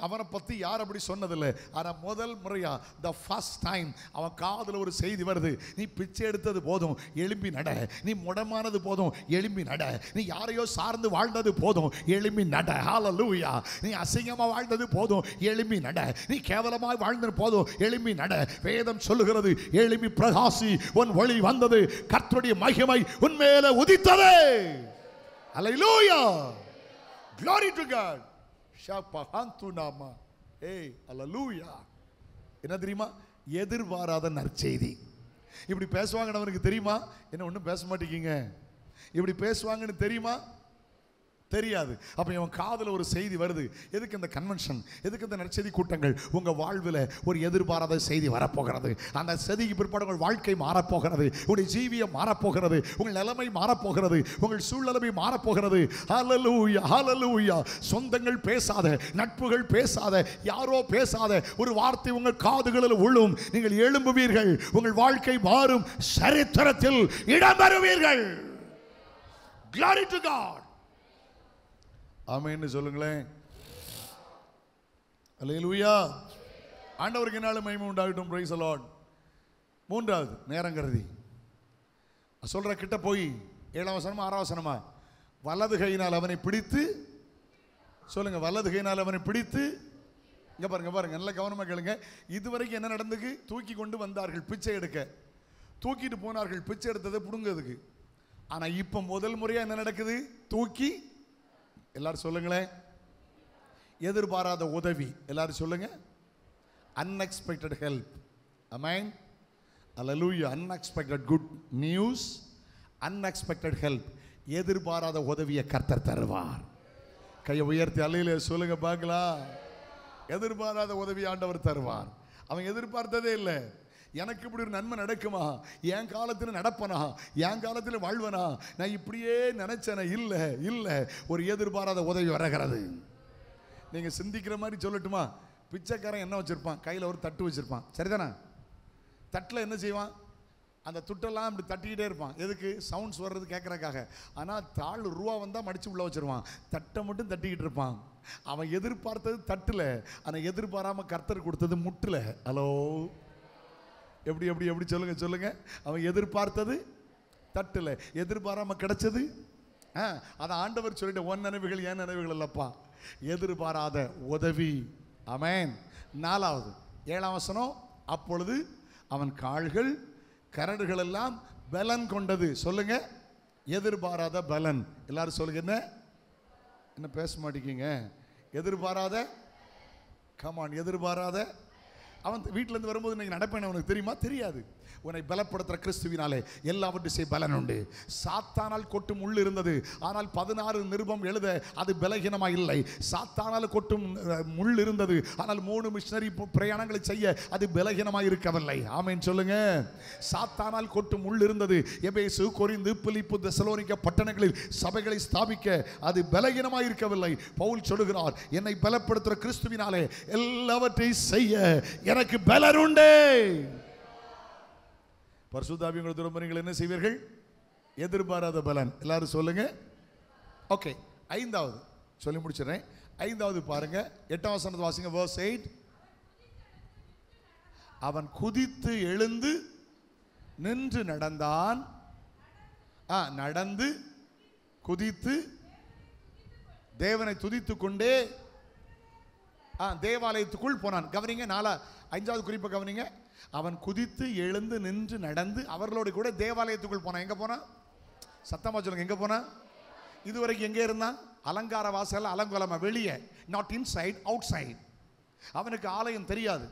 அவனை பற்றி யார் அப்படி சொன்னதில்லை. ஆனால் முதல் முறையா த ஃபர்ஸ்ட் டைம் அவன் காதில் ஒரு செய்தி வருது. நீ பிச்சை எடுத்தது போதும், எழும்பி நட. நீ முடமானது போதும், எழும்பி நட. நீ யாரையோ சார்ந்து வாழ்ந்தது போதும், எழும்பி நட. ஹல்லேலூயா. நீ அசிங்கமாக வாழ்ந்தது போதும், எழும்பி நட. நீ கேவலமாக வாழ்ந்தது போதும், எழும்பி நட. வேதம் சொல்லுகிறது, எழும்பி பிரகாசி, உன் வழி வந்தது, கர்த்தருடைய மகிமை உன் மேலே உதித்தது. ஹல்லேலூயா, glory to God. ஷாபஹந்துனாமா. ஏய் அல்லேலூயா. என்ன தெரியுமா? எதிர்பாராத நற்செய்தி. இப்படி பேசுவாங்கன்னு அவனுக்கு தெரியுமா? என்ன ஒன்றும் பேச மாட்டேங்க. இப்படி பேசுவாங்கன்னு தெரியுமா? தெரியாது. அப்போ இவன் காதில் ஒரு செய்தி வருது. எதுக்கு இந்த கன்வென்ஷன், எதுக்கு இந்த நற்செய்தி கூட்டங்கள்? உங்கள் வாழ்வில் ஒரு எதிர்பாராத செய்தி வரப்போகிறது. அந்த செய்திக்கு பிற்பாடு உங்கள் வாழ்க்கை மாறப்போகிறது, உங்களுடைய ஜீவியம் மாறப்போகிறது, உங்கள் நிலைமை மாறப்போகிறது, உங்கள் சூழ்நிலைமை மாறப்போகிறது. ஹல்லேலூயா, ஹல்லேலூயா. சொந்தங்கள் பேசாத, நட்புகள் பேசாத, யாரோ பேசாத ஒரு வார்த்தை உங்கள் காதுகளில் விழும். நீங்கள் எழும்புவீர்கள், உங்கள் வாழ்க்கை மாறும், சரித்திரத்தில் இடம் பெறுவீர்கள். Glory to God. ஆமென்னு சொல்லுங்களேன். அல்லேலூயா. ஆண்டவருக்கு என்னாலும் மகிமை உண்டாகட்டும். Price the Lord. மூன்றாவது, நேரம் கருதி சொல்ற கிட்ட போய் 7ஆம் வசனமா 6ஆம் வசனமா? வலது கையினால் அவனை பிடித்து, சொல்லுங்க, வலது கையினால் அவனை பிடித்து. இங்க பாருங்க, பாருங்க, நல்ல கவனமா கேளுங்க. இதுவரைக்கும் என்ன நடந்துக்கு? தூக்கி கொண்டு வந்தார்கள் பிச்சை எடுக்க, தூக்கிட்டு போனார்கள் பிச்சை எடுத்ததை புடுங்கிறதுக்கு. ஆனா இப்ப முதல் முறையா என்ன நடக்குது? தூக்கி, எல்லாரும் சொல்லுங்களேன், எதிர்பாராத உதவி. எல்லாரும் சொல்லுங்க, அன்எக்ஸ்பெக்டட் ஹெல்ப். ஆமென், அல்லேலூயா. Unexpected good news, unexpected help. எதிர்பாராத உதவியை கர்த்தர் தருவார். கையை உயர்த்தி அல்லேலூயா சொல்லுங்க பார்க்கலாம். எதிர்பாராத உதவி ஆண்டவர் தருவார். அவன் எதிர்பார்த்ததே இல்லை. எனக்கு இப்படி ஒரு நன்மை நடக்குமா, என் காலத்தில் நடப்பனா, என் காலத்தில் வாழ்வனா, நான் இப்படியே நினைச்சேன. இல்லை இல்லை, ஒரு எதிர்பாராத உதவி வருகிறது. நீங்க சிந்திக்கிற மாதிரி சொல்லட்டுமா? பிச்சைக்காரன் என்ன வச்சிருப்பான்? கையில் ஒரு தட்டு வச்சிருப்பான், சரிதானே? தட்டில் என்ன செய்வான்? அந்த துட்டெல்லாம் இப்படி தட்டிக்கிட்டே இருப்பான். எதுக்கு? சவுண்ட்ஸ் வர்றது கேட்கறக்காக. ஆனால் தாள் ரூபா வந்தால் மடிச்சு உள்ள வச்சிருவான். தட்டை மட்டும் தட்டிக்கிட்டு இருப்பான். அவன் எதிர்பார்த்தது தட்டில், ஆனால் எதிர்பாராம கர்த்தர் கொடுத்தது முட்டில். ஹலோ, எப்படி எப்படி எப்படி சொல்லுங்க சொல்லுங்க. அவன் எதிர்பார்த்தது தட்டுல, எதிர்பாராம கிடைச்சது. அதான் ஆண்டவர் சொல்லிட்டு, உன் நினைவுகள் என் நினைவுகள் இல்லப்பா, எதிர்பாராத உதவி. ஆமென். 4வது 7ஆம் வசனம். அப்பொழுது அவன் கால்கள் கரடுகள் எல்லாம் பலன் கொண்டது. சொல்லுங்க, எதிர்பாராத பலன். எல்லாரும் சொல்லுங்க. என்ன பேச மாட்டேங்க? எதிர்பாராத, கமான், எதிர்பாராத. அவன் வீட்டிலேருந்து வரும்போது நீங்கள் நடப்பேன் அவனுக்கு தெரியுமா? தெரியாது. உன்னை பலப்படுத்துகிற கிறிஸ்துவினாலே எல்லாவற்றையும் செய்ய பலன் உண்டு. சாத்தானால் கொட்டும் முள் இருந்தது, ஆனால் 16 நிருபம் எழுத அது பலகீனமாக இல்லை. சாத்தானால் கொட்டும் முள் இருந்தது, ஆனால் 3 மிஷனரி பிரயாணங்களை செய்ய அது பலகீனமாக இருக்கவில்லை. ஆமென் சொல்லுங்க. சாத்தானால் கொட்டும் முள் இருந்தது. எபேசு, கொரிந்து, பிலிப்பு, தெசலோனிக்க பட்டணங்களில் சபைகளை ஸ்தாபிக்க அது பலகீனமாக இருக்கவில்லை. பவுல் சொல்லுகிறார், என்னை பலப்படுத்துகிற கிறிஸ்துவினாலே எல்லாவற்றையும் செய்ய எனக்கு பலன் உண்டு. பரிசுத்த ஆவியின் திரும்ப நீங்கள் என்ன செய்வீர்கள்? எதிர்பாராத பலன். எல்லாரும் சொல்லுங்க. ஓகே, 5வது சொல்லி முடிச்சிடுறேன். 5வது பாருங்க, 8ஆம் வசனத்தை வாசிங்க. verse 8. அவன் குதித்து எழுந்து நின்று நடந்தான். நடந்து குதித்து தேவனை துதித்து கொண்டே தேவாலயத்துக்குள் போனான். கவனிங்க, 5வது குறிப்பை கவனிங்க. அவன் குதித்து எழுந்து நின்று நடந்து அவர்களோடு கூட தேவாலயத்துக்குள் போனான். எங்க போனான்? சத்தமா சொல்லுங்க, எங்க போனான்? இதுவரைக்கும் எங்கே இருந்தான்? அலங்கார வாசல் அலங்கோலமா, வெளியே, நாட் இன்சைட், அவுட் சைட். அவனுக்கு ஆலயம் தெரியாது,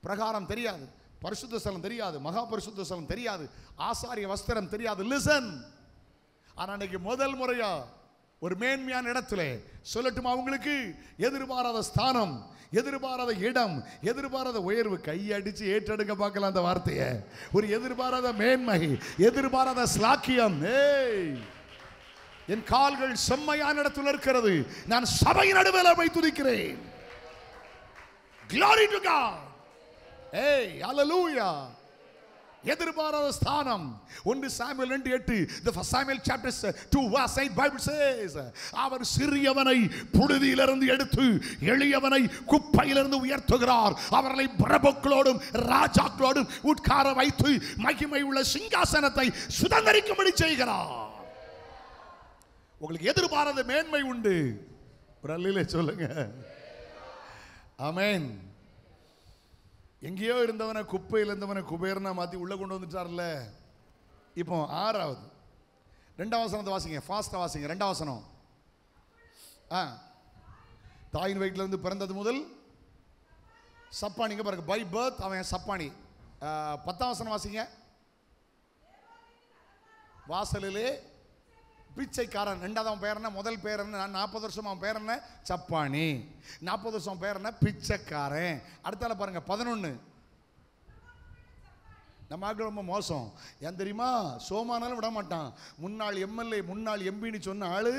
பிரகாரம் தெரியாது, பரிசுத்த ஸ்தலம் தெரியாது, மகா பரிசுத்த ஸ்தலம் தெரியாது, ஆசாரிய வஸ்திரம் தெரியாது. லிசன். ஆனா அன்னைக்கு முதல் முறையா ஒரு மேன்மையான இடத்துல சொல்லட்டுமா அவங்களுக்கு, எதிர்பாராத ஸ்தானம், எதிர்பாராத இடம், எதிர்பாராத உயர்வு. கையடிச்சு ஏற்றெடுக்க பார்க்கலாம் அந்த வார்த்தையை. ஒரு எதிர்பாராத மேன்மை, எதிர்பாராத ஸ்லாக்கியம். என் கால்கள் செம்மையான இடத்துல இருக்கிறது, நான் சபையின் நடுவில் போய் துதிக்கிறேன். Glory to God. Hey, hallelujah. எதிர்பாராத ஸ்தானம். 1 Samuel 2:8, the first Samuel chapter 2 verse 8 Bible says, அவர் சிறியவனை புழுதியிலிருந்து எடுத்து எளியவனை குப்பையிலிருந்து உயர்த்துகிறார். அவர்களை பிரபுக்களோடும் ராஜாக்களோடும் உட்கார வைத்து மகிமை உள்ள சிங்காசனத்தை சுதந்தரிக்கும்படி செய்கிறார். உங்களுக்கு எதிர்பாராத மேன்மை உண்டு. ஒரு அல்லேலூயா சொல்லுங்க. ஆமென். எங்கேயோ இருந்தவனை, குப்பையில் இருந்தவனை குபேரனா மாற்றி உள்ளே கொண்டு வந்துட்டார்ல. இப்போ 6வது 2ஆம் வசனத்தை வாசிங்க, ஃபாஸ்ட்டாக வாசிங்க. 2ஆம் வசனம். தாயின் வயிற்றிலிருந்து பிறந்தது முதல் சப்பானிங்க பாருங்க, பை பர்த் அவன் சப்பானி. 10ஆம் வசனம் வாசிங்க. வாசலிலே பிச்சைக்காரன். 2வது அவன் பேர் என்ன, முதல் பேர் என்ன, 40 வருஷம் அவன் பேர் என்ன, சப்பானி. 40 வருஷம் பேர் என்ன, பிச்சைக்காரன். அடுத்தால பாருங்க 11. நம்ம ஆட்கள் ரொம்ப மோசம். ஏன் தெரியுமா, சோமானாலும் விட மாட்டான். முன்னாள் எம்எல்ஏ, முன்னாள் எம்பின்னு சொன்ன ஆளு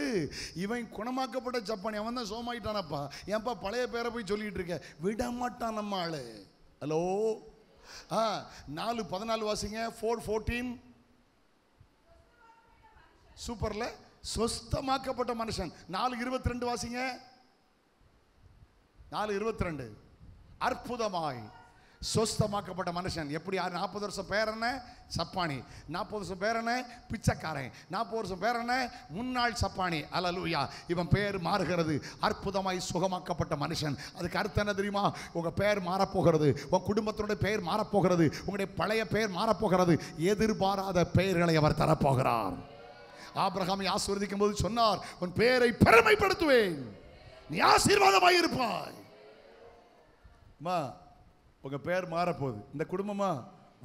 இவன் குணமாக்கப்பட்ட சப்பானி. அவன் தான் சோமாயிட்டானப்பா. ஏன்பா பழைய பேரை போய் சொல்லிட்டு இருக்க, விட மாட்டான் நம்ம ஆளு. ஹலோ. 4:14 வாசிங்க. 4:14. சூப்பர்ல, சொஸ்தமாக்கப்பட்ட மனுஷன். 4:22 வாசிங்க. 4:22. அற்புதமாய் சொஸ்தமாக்கப்பட்ட மனுஷன். எப்படி? 40 வருஷம் பேர் என்ன, சப்பானி. 40 வருஷம் பேர் என்ன, பிச்சைக்காரன். 40 வருஷம் பேர் என்ன, முன்னாள் சப்பானி. அல்லேலூயா. இவன் பேர் மாறுகிறது, அற்புதமாய் சுகமாக்கப்பட்ட மனுஷன். அதுக்கு அர்த்தம் என்ன தெரியுமா? உங்க பேர் மாறப்போகிறது, உங்க குடும்பத்தினுடைய பெயர் மாறப்போகிறது, உங்களுடைய பழைய பெயர் மாறப்போகிறது. எதிர்பாராத பெயர்களை அவர் தரப்போகிறார். ஆபிரகாமை ஆசீர்வதிக்கும் போது சொன்னார், உன் பேரை பெருமைப்படுத்துவேன், நீ ஆசீர்வாதமாய் இருப்பாய். உங்க பேர் மாறப்போகுது. இந்த குடும்பமா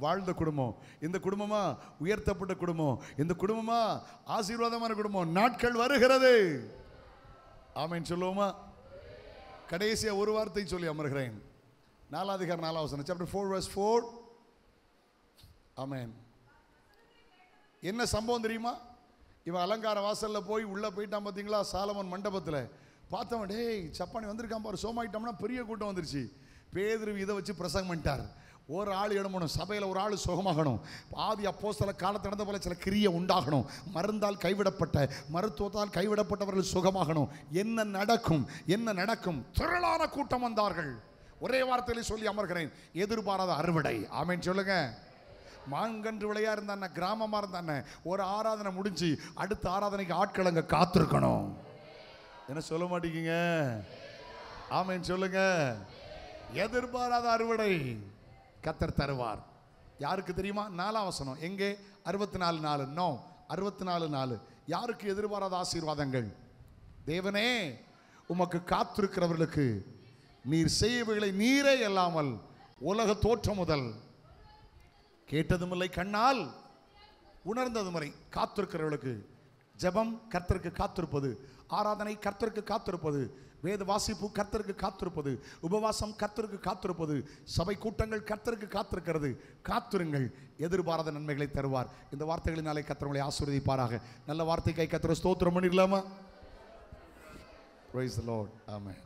வாழ்ந்த குடும்பம், இந்த குடும்பமா உயர்த்தப்பட்ட குடும்பம், இந்த குடும்பமா ஆசீர்வாதமான குடும்பம். நாட்கள் வருகிறது. ஆமென் சொல்லுவோமா? கடைசியா ஒரு வார்த்தை சொல்லி அமர்கிறேன். 4ஆம் அதிகாரம் 4ஆம் வசனம், chapter 4 verse 4. ஆமென். என்ன சம்பவம் தெரியுமா? இவன் அலங்கார வாசல்ல போய் உள்ள போயிட்டான் பார்த்தீங்களா, சாலமன் மண்டபத்தில். பார்த்தவன், டேய் சப்பானி வந்திருக்கான் பாரு, சோமாயிட்டோம்னா பெரிய கூட்டம் வந்துருச்சு. பேதுரு இதை வச்சு பிரசங்கம் பண்ணிட்டார். ஒரு ஆள் இடமணும், சபையில் ஒரு ஆள் சுகமாகணும். ஆதி அப்போஸ்தல காலத்தில் நடந்த போல சில கிரியை உண்டாகணும். மருந்தால் கைவிடப்பட்ட, மருத்துவத்தால் கைவிடப்பட்டவர்கள் சுகமாகணும். என்ன நடக்கும், என்ன நடக்கும்? திரளான கூட்டம் வந்தார்கள். ஒரே வார்த்தையில சொல்லி அமர்கிறேன், எதிர்பாராத அறுவடை. ஆமென் சொல்லுங்க. மாங்கன்று விளையா இருந்தானே, கிராமமாக இருந்தானே, ஒரு ஆராதனை முடிஞ்சு அடுத்த ஆராதனைக்கு ஆட்கள் அங்கே காத்திருக்கணும். என்ன சொல்ல மாட்டீங்க? ஆமென் சொல்லுங்க. எதிர்பாராத அறுவடை கர்த்தர் தருவார். யாருக்கு தெரியுமா? 4ஆம் வசனம். எங்கே? 64:4. நோ, 64:4. யாருக்கு எதிர்பாராத ஆசீர்வாதங்கள்? தேவனே, உமக்கு காத்திருக்கிறவர்களுக்கு நீர் செய்யவைகளை நீரே அல்லாமல் உலக தோற்றம் முதல் கேட்டதுமில்லை, கண்ணால் உணர்ந்ததுமில்லை. காத்திருக்கிறவர்களுக்கு ஜெபம் கர்த்தருக்கு காத்திருப்பது, ஆராதனை கர்த்தருக்கு காத்திருப்பது, வேத வாசிப்பு கர்த்தருக்கு காத்திருப்பது, உபவாசம் கர்த்தருக்கு காத்திருப்பது, சபை கூட்டங்கள் கர்த்தருக்கு காத்திருக்கிறது. காத்திருங்கள், எதிர்பாராத நன்மைகளை தருவார். இந்த வார்த்தைகளினாலே கர்த்தர் உங்களை ஆசீர்வதிப்பாராக. நல்ல வார்த்தைக்காய் கர்த்தரை ஸ்தோத்திரம் பண்ணிடலாமா? Praise the Lord. Amen.